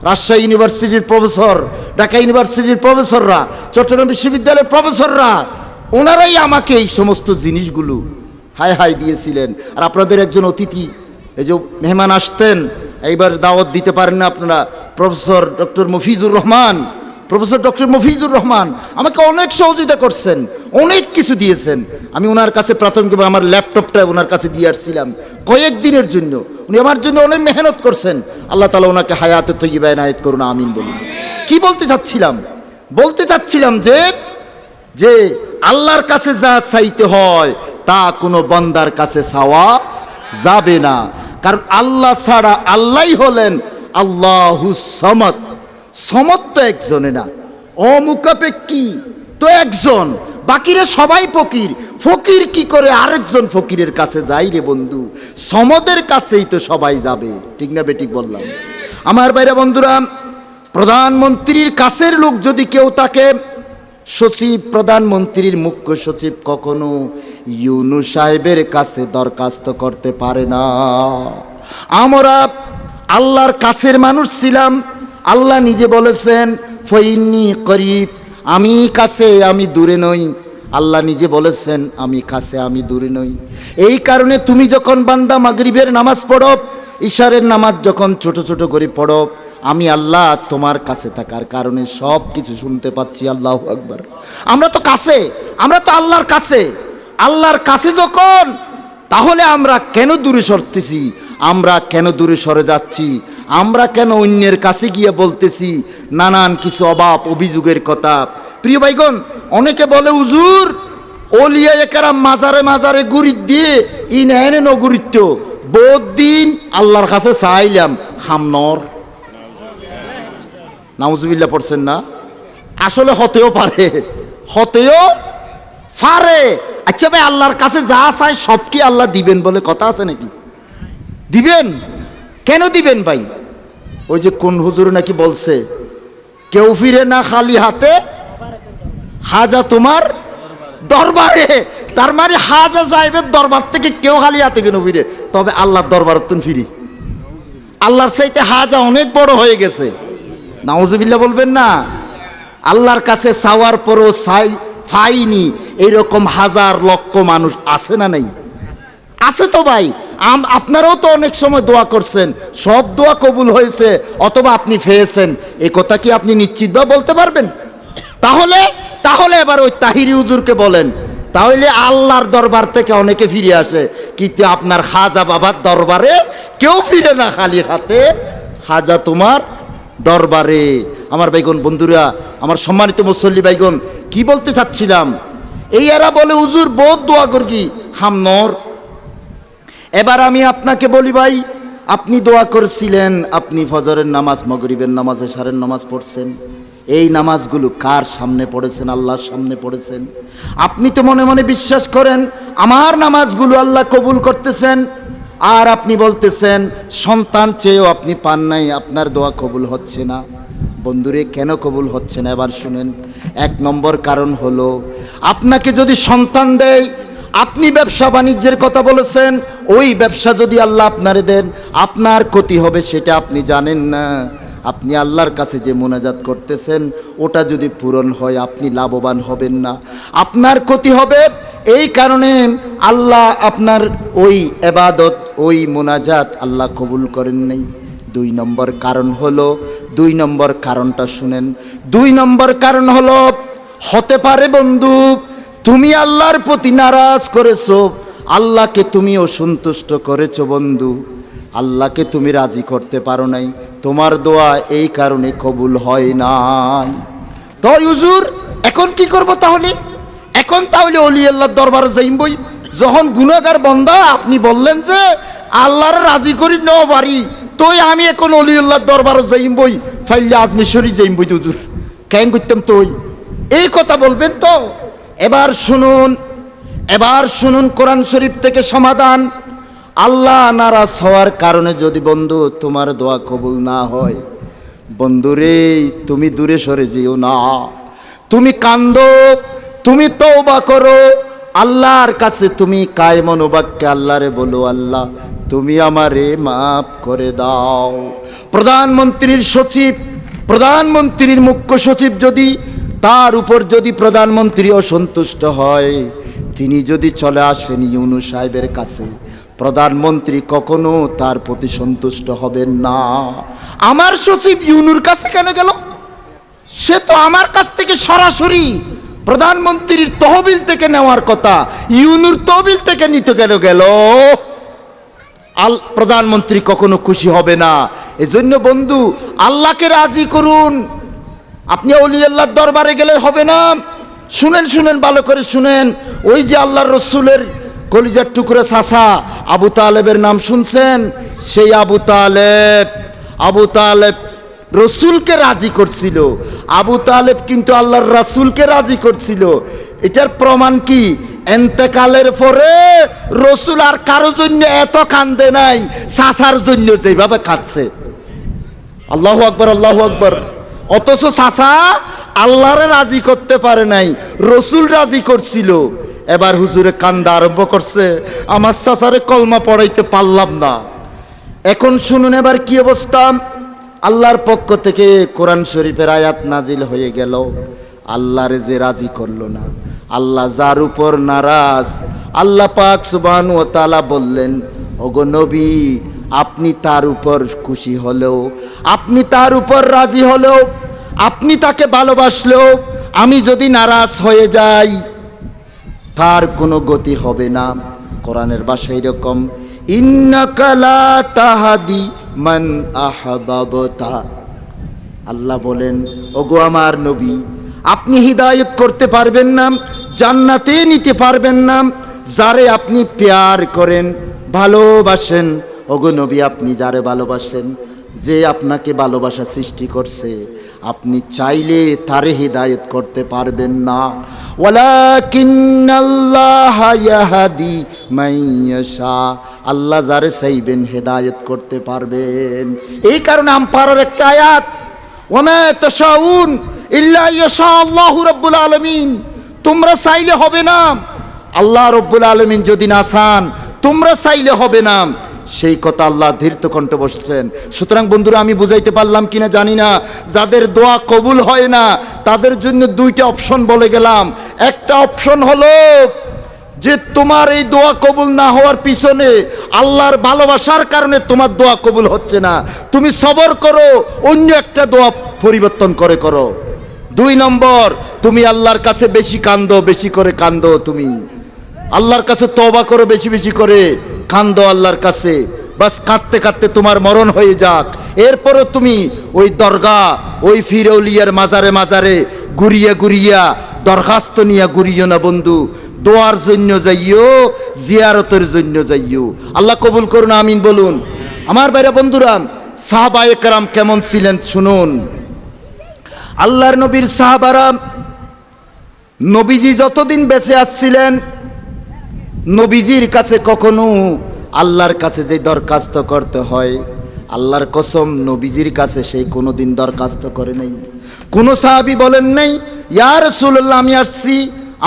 রাজশাহী ইউনিভার্সিটির প্রফেসর, ঢাকা ইউনিভার্সিটির প্রফেসররা, চট্টগ্রাম বিশ্ববিদ্যালয়ের প্রফেসররা, ওনারাই আমাকে এই সমস্ত জিনিসগুলো হাই দিয়েছিলেন। আর আপনাদের একজন অতিথি, এই যে মেহমান আসতেন, এইবার দাওয়াত দিতে পারেন না আপনারা, প্রফেসর ডক্টর মফিজুর রহমান আমাকে অনেক সহযোগিতা করছেন, অনেক কিছু দিয়েছেন। আমি ওনার কাছে প্রাথমিকভাবে আমার ল্যাপটপটা ওনার কাছে দিয়ে আসছিলাম কয়েকদিনের জন্য। উনি আমার জন্য অনেক মেহনত করছেন। আল্লাহ তাআলা ওনাকে হায়াতে তয়্যিবা এনায়েত করুন, আমিন বলুন। কি বলতে চাচ্ছিলাম যে আল্লাহর কাছে যা চাইতে হয় তা কোনো বান্দার কাছে চাওয়া যাবে না। কারণ আল্লাহ ছাড়া আল্লাহই হলেন আল্লাহুস সামাদ। সমত তো একজনে না, অমুখাপেক্ষী তো একজন, বাকিরা সবাই ফকির। ফকির কি করে আরেকজন ফকিরের কাছে যাই রে বন্ধু? সমদের কাছেই তো সবাই যাবে, ঠিক না বেঠিক বললাম? আমার বাইরে বন্ধুরা, প্রধানমন্ত্রীর কাছের লোক যদি কেউ তাকে সচিব, প্রধানমন্ত্রীর মুখ্য সচিব কখনো ইউনূস সাহেবের কাছে দরখাস্ত করতে পারে না। আমরা আল্লাহর কাছের মানুষ ছিলাম। আল্লাহ নিজে বলেছেন ফাইন্নী করিব, আমি কাছে আমি দূরে নই। আল্লাহ নিজে বলেছেন আমি কাছে আমি দূরে নই। এই কারণে তুমি যখন বান্দা মাগরিবের নামাজ পড়ো, ইশারের নামাজ যখন ছোট ছোট করে পড়ো, আমি আল্লাহ তোমার কাছে থাকার কারণে সব কিছু শুনতে পাচ্ছি। আল্লাহু আকবার। আমরা তো আল্লাহর কাছে যখন, তাহলে আমরা কেন দূরে সরতেছি? আমরা কেন দূরে সরে যাচ্ছি? আমরা কেন অন্যের কাছে গিয়ে বলতেছি নানান কিছু অভাব অভিযোগের কথা? প্রিয় ভাইগণ, অনেকে বলে হুজুর ওলিয়া একরাম মাজারে গুরিত দিয়ে ইনহেনে নগুরিত্য বহুত দিন আল্লাহর কাছে চাইলাম খামনর। নাউজুবিল্লাহ পড়ছেন না? আসলে হতেও পারে। আচ্ছা ভাই, আল্লাহর কাছে যা চায় সব কি আল্লাহ দিবেন বলে কথা আছে নাকি? দিবেন? কেন দিবেন ভাই? ওই যে কোন হুজুর নাকি বলছে কেউ ফিরে না খালি হাতে, হাজা তোমার দরবারে। তার মানে হাজা সাহেবের দরবার থেকে কেউ খালি হাতে কেন ফিরে? তবে আল্লাহর দরবার তো ফিরি। আল্লাহর চাইতে হাজা অনেক বড় হয়ে গেছে। নাউজুবিল্লাহ বলবেন না? আল্লাহর কাছে চাওয়ার পরও পাইনি এরকম হাজার লক্ষ মানুষ আছে না নাই? আছে তো ভাই। আপনারাও তো অনেক সময় দোয়া করছেন, সব দোয়া কবুল হয়েছে অথবা আপনি পেয়েছেন, এ কথা কি আপনি নিশ্চিতভাবে বলতে পারবেন? তাহলে এবার ওই তাহিরি হুজুরকে বলেন, তাহলে আল্লাহর দরবার থেকে অনেকে ফিরে আসে, কিন্তু আপনার খাজা বাবার দরবারে কেউ ফিরে না খালি হাতে, খাজা তোমার দরবারে। আমার ভাইগণ বন্ধুরা, আমার সম্মানিত মুসল্লি ভাইগণ, কি বলতে চাচ্ছিলাম, এই এরা বলে হুজুর বহুত দোয়া করকি হামনর। এবার আমি আপনাকে বলি ভাই, আপনি দোয়া করছিলেন, আপনি ফজরের নামাজ, মাগরিবের নামাজ, এশারের নামাজ পড়ছেন, এই নামাজগুলো কার সামনে পড়েছেন? আল্লাহর সামনে পড়েছেন। আপনি তো মনে মনে বিশ্বাস করেন আমার নামাজগুলো আল্লাহ কবুল করতেছেন, আর আপনি বলতেছেন সন্তান চেয়েও আপনি পান নাই, আপনার দোয়া কবুল হচ্ছে না। বন্ধুরে, কেন কবুল হচ্ছে না এবার শুনেন। এক নম্বর কারণ হলো, আপনাকে যদি সন্তান দেয়, আপনি ব্যবসা বাণিজ্যের কথা বলেছেন, ওই ব্যবসা যদি আল্লাহ আপনারে দেন, আপনার ক্ষতি হবে সেটা আপনি জানেন না। আপনি আল্লাহর কাছে যে মোনাজাত করতেছেন ওটা যদি পূরণ হয় আপনি লাভবান হবেন না, আপনার ক্ষতি হবে। এই কারণে আল্লাহ আপনার ওই ইবাদত, ওই মোনাজাত আল্লাহ কবুল করেন নাই। দুই নম্বর কারণ হলো, দুই নম্বর কারণটা শুনেন। দুই নম্বর কারণ হলো, হতে পারে বন্ধু তুমি আল্লাহর প্রতি নারাজ করেছো, আল্লাহকে তুমি অসন্তুষ্ট করেছো বন্ধু, আল্লাহকে তুমি রাজি করতে পারো নাই, তোমার দোয়া এই কারণে কবুল হয় নাই। তো হুজুর এখন কি করব তাহলে? এখন তাহলে ওলি আল্লাহর দরবারে যাইবই। যখন গুনাহগার বান্দা আপনি বললেন যে আল্লাহর রাজি করি ন পারি, তো আমি এখন ওলি আল্লাহর দরবারে যাইবই, ফাইলে আজমিশরি যাইবই হুজুর, কেন করতাম তো এই কথা বলবেন তো? এবার শুনুন, এবার শুনুন কোরআন শরীফ থেকে সমাধান। আল্লাহ নারাজ হওয়ার কারণে যদি বন্ধু তোমার দোয়া কবুল না হয়, বন্ধুরে তুমি দূরে সরে যেও না, তুমি কান্দো, তুমি তওবা করো, আল্লাহর কাছে তুমি কায়মন বাক্যে আল্লাহরে বলো, আল্লাহ তুমি আমারে মাফ করে দাও। প্রধানমন্ত্রীর সচিব, প্রধানমন্ত্রীর মুখ্য সচিব যদি, তার উপর যদি প্রধানমন্ত্রী অসন্তুষ্ট হয়, তিনি যদি চলে আসেন ইউনূস সাহেবের কাছে, প্রধানমন্ত্রী কখনো তার প্রতি সন্তুষ্ট হবেন না। আমার সচিব ইউনুর কাছে কেন গেল? সে তো আমার কাছ থেকে সরাসরি প্রধানমন্ত্রীর তহবিল থেকে নেওয়ার কথা, ইউনুর তহবিল থেকে নিতে গেল প্রধানমন্ত্রী কখনো খুশি হবে না। এজন্য বন্ধু আল্লাহকে রাজি করুন। আপনি ওলি আল্লাহর দরবারে গেলে হবে না। শুনেন, শুনেন, ভালো করে শুনেন। ওই যে আল্লাহর রসুলের কলিজার টুকরা চাচা আবু তালেবের নাম শুনছেন? সেই আবু তালেব রসুলকে রাজি করছিল। আবু তালেব কিন্তু আল্লাহর রাসূলকে রাজি করছিল। এটার প্রমাণ কি? এন্তেকালের পরে রসুল আর কারো জন্য এত কান্দে নাই, চাচার জন্য যেভাবে কাঁদছে। আল্লাহু আকবার, আল্লাহু আকবার। অথচ চাচা আল্লাহরে রাজি করতে পারে নাই, রসুল রাজি করছিল। এবার হুজুরে কান্দা আরম্ভ করছে, আমার চাচারে কলমা পড়াইতে পারলাম না। এখন শুনুন এবার কি অবস্থা। আল্লাহর পক্ষ থেকে কোরআন শরীফের আয়াত নাজিল হয়ে গেল। আল্লাহরে যে রাজি করলো না, আল্লাহ যার উপর নারাজ, আল্লাহ পাক সুবহানাহু ওয়া তাআলা বললেন, ওগো নবী আপনি তার উপর খুশি হলেও, আপনি তার উপর রাজি হলেও, আপনি তাকে ভালোবাসলেও আমি যদি নারাজ হয়ে যাই তার কোনো গতি হবে না। কোরআনের ভাষা এরকম, ইন্নাকা লা তাহদি মান আহবাবতা। আল্লাহ বলেন, ওগো আমার নবী আপনি হিদায়াত করতে পারবেন না, জান্নাতে নিতে পারবেন না যারে আপনি প্যার করেন, ভালোবাসেন। ওগো নবী আপনি যারে ভালোবাসেন, যে আপনাকে ভালোবাসা সৃষ্টি করছে, আপনি চাইলে তারে হিদায়াত করতে পারবেন না। ওয়ালাকিন্নাল্লাহা ইয়াহদি মান ইয়াশা, আল্লাহ যারে চাইবেন হিদায়াত করতে পারবেন। এই কারণে আমপারার একটা আয়াত, ওয়ামা তাশাউন ইল্লা ইয়াশা আল্লাহু রাব্বুল আলামিন, তোমরা চাইলে হবে না, আল্লাহ রাব্বুল আলামিন যদি না চান তোমরা চাইলে হবে না। সেই কথা আল্লাহ ধীরত কণ্ঠে বসছেন। সুতরাং বন্ধুরা আমি বুঝাইতে পারলাম কিনা জানি না, যাদের দোয়া কবুল হয় না তাদের জন্য দুইটা অপশন বলে গেলাম। একটা অপশন হলো যে তোমার এই দোয়া কবুল না হওয়ার পিছনে আল্লাহর ভালোবাসার কারণে তোমার দোয়া কবুল হচ্ছে না, তুমি সবর করো, অন্য একটা দোয়া পরিবর্তন করে করো। দুই নম্বর, তুমি আল্লাহর কাছে বেশি কান্দো, বেশি করে কান্দো, তুমি আল্লাহর কাছে তওবা করো, বেশি বেশি করে কান্দো আল্লাহর কাছে, বাস কাঁদতে কাঁদতে তোমার মরণ হয়ে যাক। এরপরও তুমি ওই দরগা, ওই ফিরৌলিয়ার মাজারে মাজারে ঘুরিয়া ঘুরিয়া দরখাস্ত নিয়ে ঘুরিও না বন্ধু, দোয়ার জন্য যাইও, জিয়ারতের জন্য যাইও। আল্লাহ কবুল করুন, আমিন বলুন। আমার ভাইরা বন্ধুরা, সাহাবায়ে কেরাম কেমন ছিলেন শুনুন। আল্লাহর নবীর সাহাবারা, নবীজি যতদিন বেঁচে আসছিলেন, নবীজির কাছে কখনো আল্লাহর কাছে যে দরখাস্ত করতে হয়, আল্লাহর কসম নবীজির কাছে সেই কোনোদিন দরখাস্ত করে নাই। কোন সাহাবী বলেন নাই, ইয়া রাসূলুল্লাহ আমি আসছি,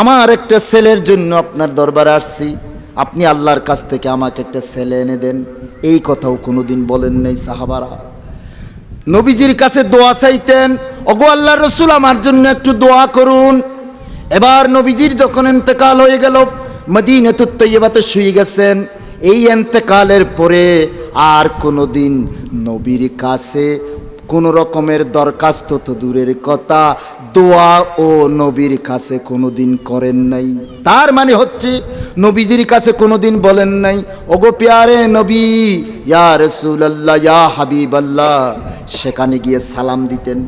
আমার একটা ছেলের জন্য আপনার দরবারে আসছি, আপনি আল্লাহর কাছ থেকে আমাকে একটা ছেলে এনে দেন। এই কথাও কোনোদিন বলেন নাই সাহাবারা। নবীজির কাছে দোয়া চাইতেন, ওগো আল্লাহর রাসূল আমার জন্য একটু দোয়া করুন। এবার নবীজির যখন ইন্তেকাল হয়ে গেল, মদিনাতুত তৈয়বাতে শুয়ে গেছেন, এই ইন্তেকালের পরে আর কোনোদিন নবীর কাছে কোনো রকমের দরখাস্ত তো দূরের কথা, দোয়া ও নবীর কাছে কোনোদিন করেন নাই। তার মানে হচ্ছে নবীজির কাছে কোনোদিন বলেন নাই, ওগো প্যারে নবী, ইয়া রাসূলুল্লাহ, ইয়া হাবিবাল্লাহ। সেখানে গিয়ে সালাম দিতেন,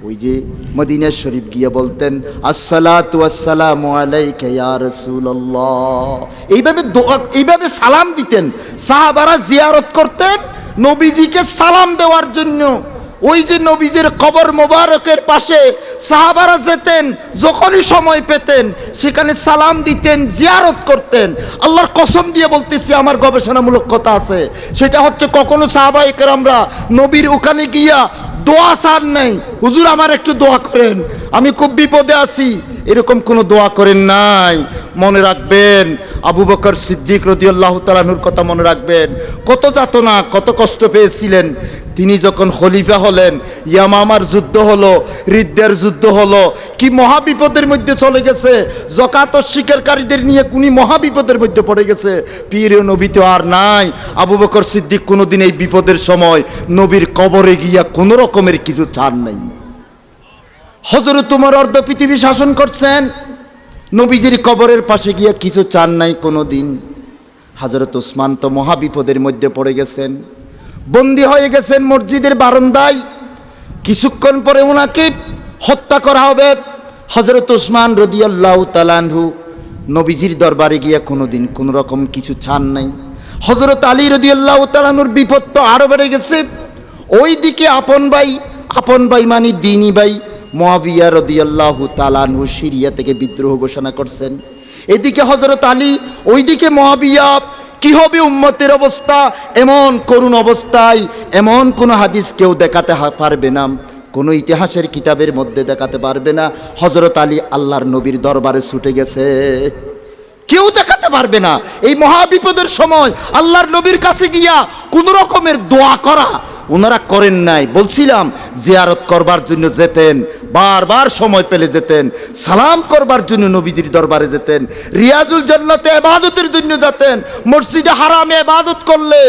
ওই যে মদিনা শরীফ গিয়ে বলতেন, আসসালাতু ওয়াসসালামু আলাইকা ইয়া রাসূলুল্লাহ। এইভাবে দোয়া, এইভাবে সালাম দিতেন। সাহাবারা জিয়ারত করতেন নবীজিকে সালাম দেওয়ার জন্য। ওই যে নবীজির কবর মোবারকের পাশে সাহাবারা যেতেন, যখনই সময় পেতেন সেখানে সালাম দিতেন, জিয়ারত করতেন। আল্লাহর কসম দিয়ে বলতেছি, আমার গবেষণামূলক কথা আছে, সেটা হচ্ছে কখনো সাহাবায়ে কেরামরা নবীর ওখানে গিয়া দোয়া চান নাই, হুজুর আমার একটু দোয়া করেন, আমি খুব বিপদে আছি, এরকম কোনো দোয়া করেন নাই। মনে রাখবেন, আবু বকর সিদ্দিক রাদিয়াল্লাহু তাআলা আনহুর কথা মনে রাখবেন, কত যাতনা, কত কষ্ট পেয়েছিলেন। তিনি যখন খলিফা হলেন, ইয়ামামার যুদ্ধ হলো, রিদ্দের যুদ্ধ হলো, কি মহাবিপদের মধ্যে চলে গেছে, যাকাত স্বীকারকারীদের নিয়ে কোনি মহাবিপদের মধ্যে পড়ে গেছে। পীর নবী তো আর নাই। আবু বকর সিদ্দিক কোনোদিন এই বিপদের সময় নবীর কবরে গিয়া কোনো রকমের কিছু চান নাই। হযরত উমর অর্ধ পৃথিবী শাসন করছেন, নবীজির কবরের পাশে গিয়া কিছু চান নাই কোনোদিন। হযরত উসমান তো মহাবিপদের মধ্যে পড়ে গেছেন, বন্দী হয়ে গেছেন মসজিদের বারান্দায়, কিছুক্ষণ পরে ওনাকে হত্যা করা হবে। হযরত উসমান রাদিয়াল্লাহু তাআলা আনহু নবীজির দরবারে গিয়া কোনোদিন কোনো রকম কিছু চান নাই। হযরত আলী রাদিয়াল্লাহু তাআলা আনহুর বিপদ তো আরো বেড়ে গেছে। ওইদিকে আপন ভাই মানে দ্বীনি ভাই মুআবিয়া রাদিয়াল্লাহু তাআলা আনহু সিরিয়া থেকে বিদ্রোহ ঘোষণা করছেন। এদিকে হযরত আলী, ওইদিকে মুআবিয়া। কি হবে উম্মতের অবস্থা? এমন করুণ অবস্থায় এমন কোনো হাদিস কেউ দেখাতে পারবে না, কোনো ইতিহাসের কিতাবের মধ্যে দেখাতে পারবে না হযরত আলী আল্লাহর নবীর দরবারে ছুটে গেছে। কেউ দেখাতে পারবে না। এই মহাবিপদের সময় আল্লাহর নবীর কাছে গিয়া কোন রকমের দোয়া করা ওনারা করেন নাই। বলছিলাম জিয়ারত করবার জন্য যেতেন, বারবার সময় পেলে যেতেন, সালাম করবার জন্য নবীজির দরবারে যেতেন, রিয়াজুল জান্নাতে ইবাদতের জন্য যেতেন। মসজিদে হারামে ইবাদত করলে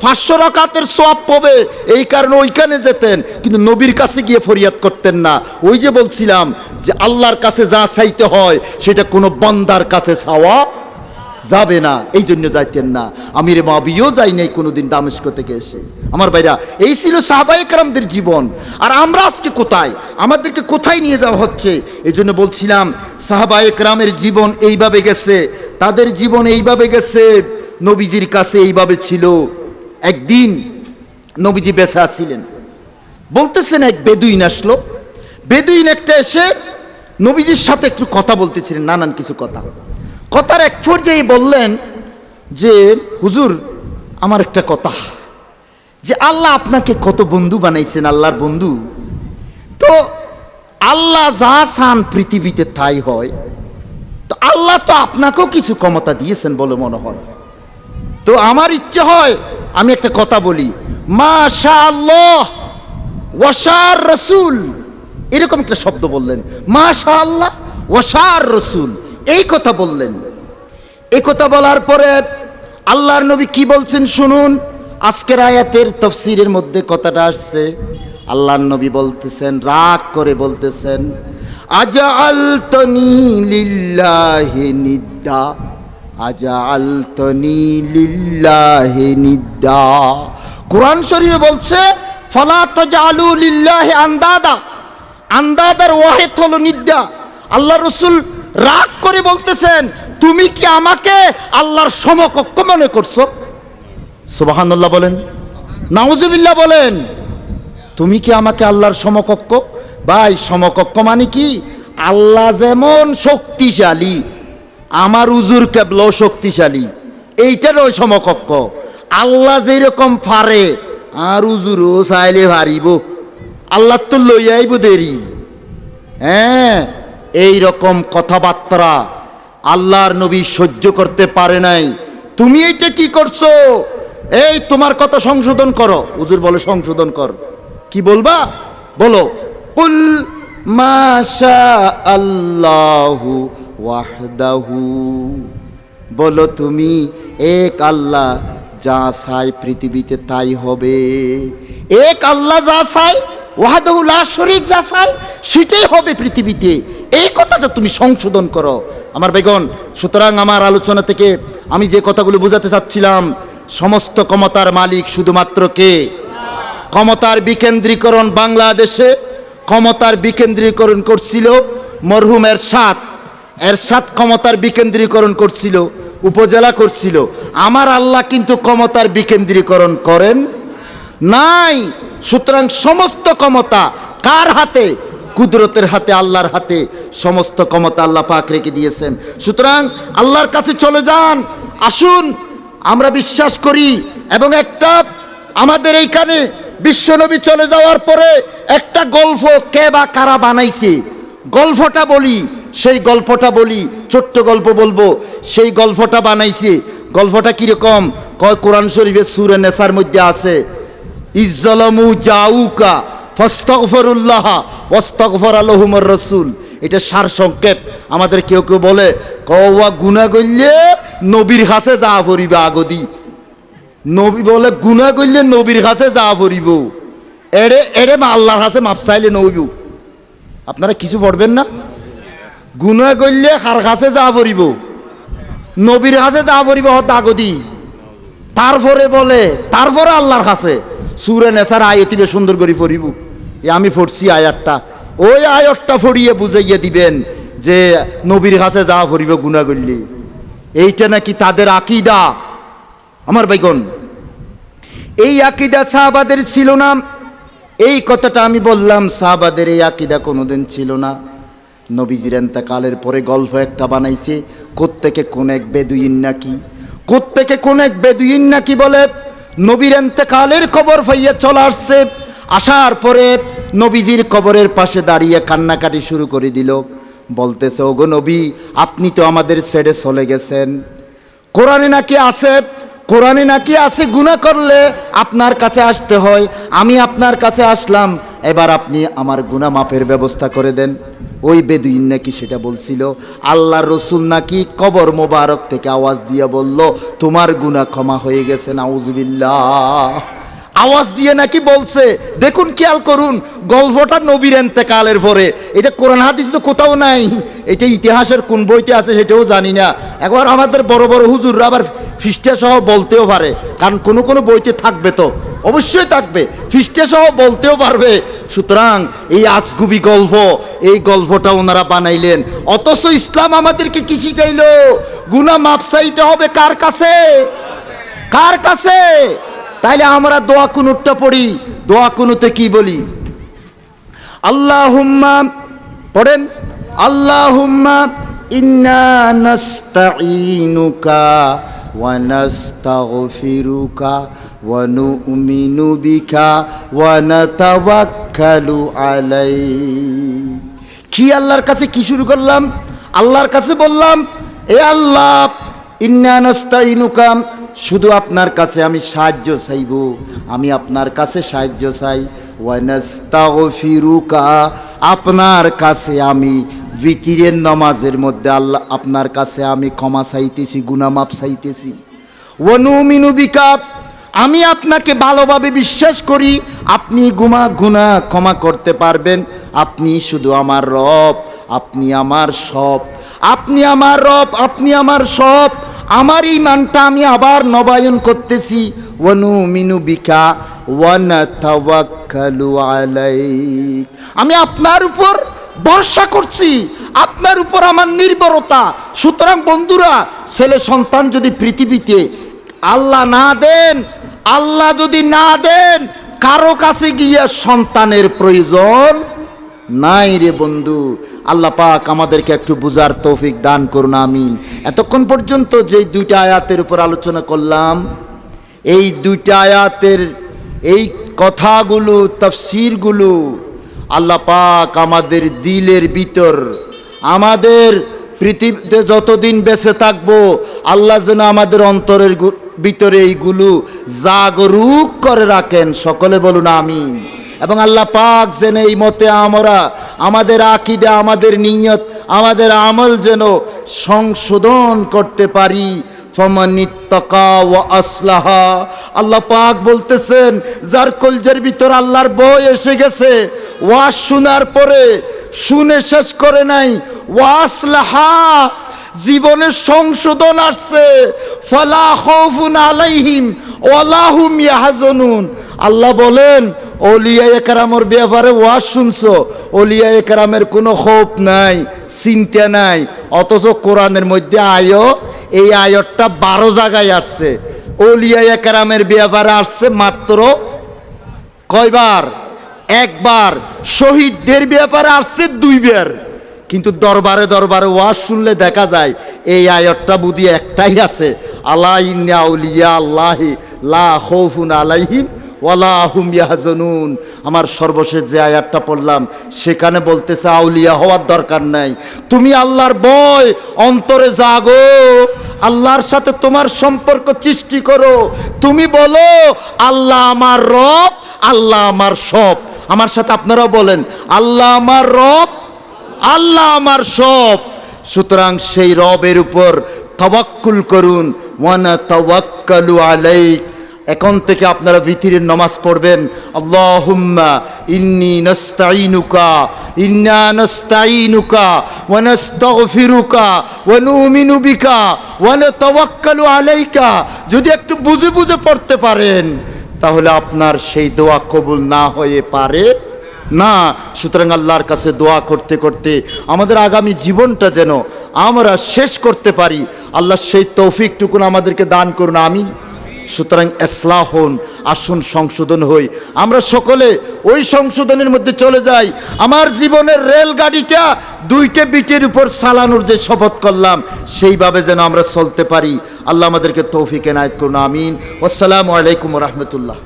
500 রাকাতের সওয়াব পাবে, এই কারণে ওইখানে যেতেন, কিন্তু নবীর কাছে গিয়ে ফরিয়াদ করতেন না। ওই যে বলছিলাম যে আল্লাহর কাছে যা চাইতে হয় সেটা কোনো বান্দার কাছে চাওয়া যাবে না, এই জন্য যাইতেন না। আমির মুআবিয়াও যাই নাই কোনোদিন দামেস্ক থেকে এসে। আমার ভাইরা, এই ছিল সাহাবায়ে কেরামদের জীবন। আর আমরা আজকে কোথায়, আমাদেরকে কোথায় নিয়ে যাওয়া হচ্ছে? এই জন্য বলছিলাম সাহাবায়ে কেরামের জীবন এইভাবে গেছে, তাদের জীবন এইভাবে গেছে, নবীজির কাছে এইভাবে ছিল। একদিন নবীজি বেঁচে আছিলেন, বলতেছেন এক বেদুইন আসলো। বেদুইন একটা এসে নবীজির সাথে একটু কথা বলতেছিলেন, নানান কিছু কথার এক পর্যায়ে বললেন যে হুজুর আমার একটা কথা, যে আল্লাহ আপনাকে কত বন্ধু বানাইছেন, আল্লাহর বন্ধু তো আল্লাহ যা চান পৃথিবীতে তাই হয়, তো আল্লাহ তো আপনাকেও কিছু ক্ষমতা দিয়েছেন বলে মনে হয়। তো আমার ইচ্ছে হয় আমি একটা কথা বলি, মাশাআল্লাহ ওয়াশার রাসূল, এরকম একটা শব্দ বললেন, মাশাআল্লাহ ওয়াশার রাসূল, এই কথা বললেন। এই কথা বলার পরে আল্লাহর নবী কি বলছেন শুনুন। আজকের আয়াতের তাফসীরের মধ্যে কথাটা আসছে। আল্লাহর নবী বলতেছেন, রাগ করে বলতেছেন, আজআলতনি লিল্লাহি নিদ্দা, আজআলতনি লিল্লাহি নিদ্দা। কোরআন শরীফে বলছে ফালা তাজআলু লিল্লাহি আন্দাদা, আন্দাদার ওয়াহিদ হলো নিদ্দা। আল্লাহ রসুল রাগ করে বলতেছেন, তুমি কি আমাকে আল্লাহর সমকক্ষ মনে করছো? সুবহানাল্লাহ বলেন, নাউজুবিল্লাহ বলেন। তুমি কি আমাকে আল্লাহর সমকক্ষ? ভাই, সমকক্ষ মানে কি? আল্লাহ যেমন শক্তিশালী, আমার হুজুর কেবলও শক্তিশালী, এইটারও সমকক্ষ। আল্লাহ যেরকম পারে আর হুজুরও চাইলে পারিব, আল্লাহ তো লই আইব দেরি। হ্যাঁ, এই রকম কথাবার্তা আল্লাহর নবী সহ্য করতে পারে নাই। তুমি এইটা কি করছো? এই তোমার কথা সংশোধন করো। হুজুর বলে সংশোধন কর। কি বলবা? বলো, কুল মাশা আল্লাহু ওয়াহদাহু। বলো তুমি, এক আল্লাহ যা চায় পৃথিবীতে তাই হবে। এক আল্লাহ যা চায়, ওয়াহদাহু লা শরীক যা চায় সেটাই হবে পৃথিবীতে। এই কথাটা তুমি সংশোধন করো আমার বেগন। সুতরাং আমার আলোচনা থেকে আমি যে কথাগুলো বোঝাতে চাচ্ছিলাম, সমস্ত ক্ষমতার মালিক শুধুমাত্র কে? ক্ষমতার বিকেন্দ্রীকরণ বাংলাদেশে ক্ষমতার বিকেন্দ্রীকরণ করছিল মরহুম এরশাদ। এরশাদ ক্ষমতার বিকেন্দ্রীকরণ করছিল, উপজেলা করছিল। আমার আল্লাহ কিন্তু ক্ষমতার বিকেন্দ্রীকরণ করেন নাই। সুতরাং সমস্ত ক্ষমতা কার হাতে? কুদরতের হাতে, আল্লাহর হাতে সমস্ত ক্ষমতা আল্লাহ পাক রেখে দিয়েছেন। সুতরাং আল্লাহর কাছে চলে যান। আসুন, আমরা বিশ্বাস করি। এবং একটা আমাদের এইখানে বিশ্বনবী চলে যাওয়ার পরে একটা গল্প কে বা কারা বানাইছে, গল্পটা বলি, সেই গল্পটা বলি, ছোট্ট গল্প বলবো। সেই গল্পটা বানাইছে। গল্পটা কিরকম? কোরআন শরীফের সূরা নেসার মধ্যে আছে, ইজ্জলামু জাউকা ফাস্তাগফিরুল্লাহ ওয়াস্তাগফার লাহুমুর রাসূল। এটা সার সংক্ষেপ। আমাদের কেউ কেউ বলে, কওয়া গুনাহ করলে নবীর কাছে যা পড়িবে আগদি। নবী বলে গুনাহ করলে নবীর কাছে যা পড়িব, এড়ে এড়ে আল্লাহর কাছে মাপ চাইলে নবী। আপনারা কিছু পড়বেন না? গুনাহ করলে কার কাছে যা পড়িব? নবীর কাছে যা পড়িব হত আগদি। তারপরে বলে, তারপরে আল্লাহর কাছে। সূরা নেসার আয়াতিবে সুন্দর করে পড়িব। আমি পড়ছি আয়াতটা, ওই আয়াতটা পড়িয়ে বুঝাইয়ে দিবেন যে নবীর কাছে যা পড়িব গুনাহ করলে। এইটা নাকি তাদের আকীদা। আমার ভাইগণ, এই আকীদা সাহাবাদের ছিল না। এই কথাটা আমি বললাম, সাহাবাদের এই আকীদা কোনোদিন ছিল না। নবীজির ইন্তেকালের পরে গল্প একটা বানাইছে, কোত্থেকে কোন এক বেদুইন নাকি, কোত্থেকে কোন এক বেদুইন নাকি বলে নবীর ইন্তেকালের খবর পাইয়া চলে আসছে। আসার পরে নবীজির কবরের পাশে দাঁড়িয়ে কান্নাকাটি শুরু করে দিল। বলতেছে, ওগো নবী, আপনি তো আমাদের ছেড়ে চলে গেছেন। কোরআনে নাকি আছে, কোরআনে নাকি আছে গুনাহ করলে আপনার কাছে আসতে হয়। আমি আপনার কাছে আসলাম, এবার আপনি আমার গুনাহ মাফের ব্যবস্থা করে দেন। ওই বেদুইন নাকি সেটা বলছিল। আল্লাহর রসুল নাকি কবর মোবারক থেকে আওয়াজ দিয়ে বলল, তোমার গুনাহ ক্ষমা হয়ে গেছে। নাউজুবিল্লাহ। আওয়াজ দিয়ে নাকি বলছে। দেখুন, খেয়াল করুন, গল্পটা নবীর ইন্তেকালের পরে। এটা কোরআন হাদিস তো কোথাও নাই। এটা ইতিহাসের কোন বইতে আছে সেটাও জানি না। একবার আমাদের বড় বড় হুজুররা আবার ফিস্টে সহ বলতেও পারে, কারণ কোনো কোনো বইতে থাকবে, তো অবশ্যই থাকবে, ফিস্টে সহ বলতেও পারবে। সুতরাং এই আজগুবি গল্প, এই গল্পটা ওনারা বানাইলেন। অথচ ইসলাম আমাদেরকে কি শিখাইল? গুনাহ মাফ চাইতে হবে কার কাছে? কার কাছে? তাইলে আমরা দোয়া কুনুতটা পড়ি। দোয়া কুনুতে কি বলি? আল্লাহুম্মা, পড়েন, আল্লাহুম্মা ইন্না নাস্তাঈনুকা ওয়া নাস্তাগফিরুকা ওয়া নু'মিনু বিকা ওয়া নাতাওয়াক্কালু আলাইক। কি আল্লাহর কাছে কি শুরু করলাম? আল্লাহর কাছে বললাম, এ আল্লাহ, ইন্না নাস্তাঈনুকা, শুধু আপনার কাছে আমি সাহায্য চাইব, আমি আপনার কাছে সাহায্য চাই। ওয়া নাস্তাগফিরুকা, আপনার কাছে আমি বিতিরের নামাজের মধ্যে আল্লাহ আপনার কাছে আমি ক্ষমা চাইতেছি, গুনাহ মাফ চাইতেছি। ওয়া নুমিনু বিকা, আমি আপনাকে ভালোভাবে বিশ্বাস করি, আপনি গুনাহ ক্ষমা করতে পারবেন। আপনি শুধু আমার রব, আপনি আমার সব, আপনি আমার রব, আপনি আমার সব। আমার ঈমানটা আমি আবার নবায়ন করতেছি। ওয়া নুমিনু বিকা ওয়া নাতাওয়াক্কালু আলাইক, আমি আপনার উপর ভরসা করছি, আপনার উপর আমার নির্ভরতা। সুতরাং বন্ধুরা, ছেলে সন্তান যদি পৃথিবীতে আল্লাহ না দেন, আল্লাহ যদি না দেন, কারো কাছে গিয়ে সন্তানের প্রয়োজন নাই রে বন্ধু। আল্লাহ পাক আমাদেরকে একটু বুঝার তৌফিক দান করুন, আমিন। এতক্ষণ পর্যন্ত যে দুইটা আয়াতের উপর আলোচনা করলাম, এই দুইটা আয়াতের এই কথাগুলো, তাফসীরগুলো আল্লাহ পাক আমাদের দিলের ভিতর, আমাদের পৃথিবীতে যতদিন বেঁচে থাকবো, আল্লাহ যেন আমাদের অন্তরের ভিতরে এইগুলো জাগরুক করে রাখেন। সকলে বলুন আমিন। এবং আল্লাহ পাক যেন এই মতে আমরা আমাদের আকীদা, আমাদের নিয়ত, আমাদের আমল যেন সংশোধন করতে পারি। ফামানিত্তাকা ওয়া আসলাহা, আল্লাহ পাক বলতেছেন, যার কলজের ভিতর আল্লাহর ভয় এসে গেছে, ওয়াজ শোনার পরে শুনে শেষ করে নাই, ওয়া আসলাহা, জীবনের সংশোধন আসছে, ফালা খাউফুন আলাইহিম ওয়ালা হুম ইয়াহজানুন। আল্লাহ বলেন, ওলিয়ায়ে কেরামের ব্যাপারে ওয়াজ শুনছো, ওলিয়ায়ে কেরামের কোনো খৌফ নাই, চিন্তা নাই। অথচ কোরআনের মধ্যে আয়াত, এই আয়াতটা 12 জায়গায় আসছে। ওলিয়ায়ে কেরামের ব্যাপারে আসছে মাত্র কয়বার? একবার। শহীদদের ব্যাপারে আসছে 2 বার। কিন্তু দরবারে দরবারে ওয়াজ শুনলে দেখা যায় এই আয়াতটা বুঝি একটাই আছে, আলা ইন্না আউলিয়া আল্লাহি লা খাউফুন আলাইহিম ওয়ালা হুম ইয়াহজানুন। আমার সর্বশেষ যে আয়াতটা পড়লাম, সেখানে বলতেছে আউলিয়া হওয়ার দরকার নাই, তুমি আল্লাহর ভয় অন্তরে জাগো, আল্লাহর সাথে তোমার সম্পর্ক সৃষ্টি করো। তুমি বলো, আল্লাহ আমার রব, আল্লাহ আমার সব। আমার সাথে আপনারাও বলেন, আল্লাহ আমার রব, আল্লাহ আমার সব। সুতরাং সেই রবের উপর তাওয়াক্কুল করুন। ওয়ানা তাওয়াক্কালু আলাইক। এখন থেকে আপনারা ভিতরের নামাজ পড়বেন, আল্লাহুম্মা ইন্নী নাস্তাঈনুকা, ইন্না নাস্তাঈনুকা ওয়া নাস্তাগফিরুকা ওয়া নুমিনু বিকা ওয়া নাতাওয়াক্কালু আলাইকা। যদি একটু বুঝে বুঝে পড়তে পারেন, তাহলে আপনার সেই দোয়া কবুল না হয়ে পারে না। সুতরাং আল্লাহর কাছে দোয়া করতে করতে আমাদের আগামী জীবনটা যেন আমরা শেষ করতে পারি, আল্লাহ সেই তৌফিকটুকুন আমাদেরকে দান করুন, আমিন। সুতরাং ইসলাহ হন, আসুন সংশোধন হই। আমরা সকলে ওই সংশোধনের মধ্যে চলে যাই। আমার জীবনের রেলগাড়িটা 2টে বিটের উপর চালানোর যে শপথ করলাম, সেইভাবে যেন আমরা চলতে পারি। আল্লাহ আমাদেরকে তৌফিক এনায়েত করুন, আমিন। আসসালামু আলাইকুম ওয়া রাহমাতুল্লাহ।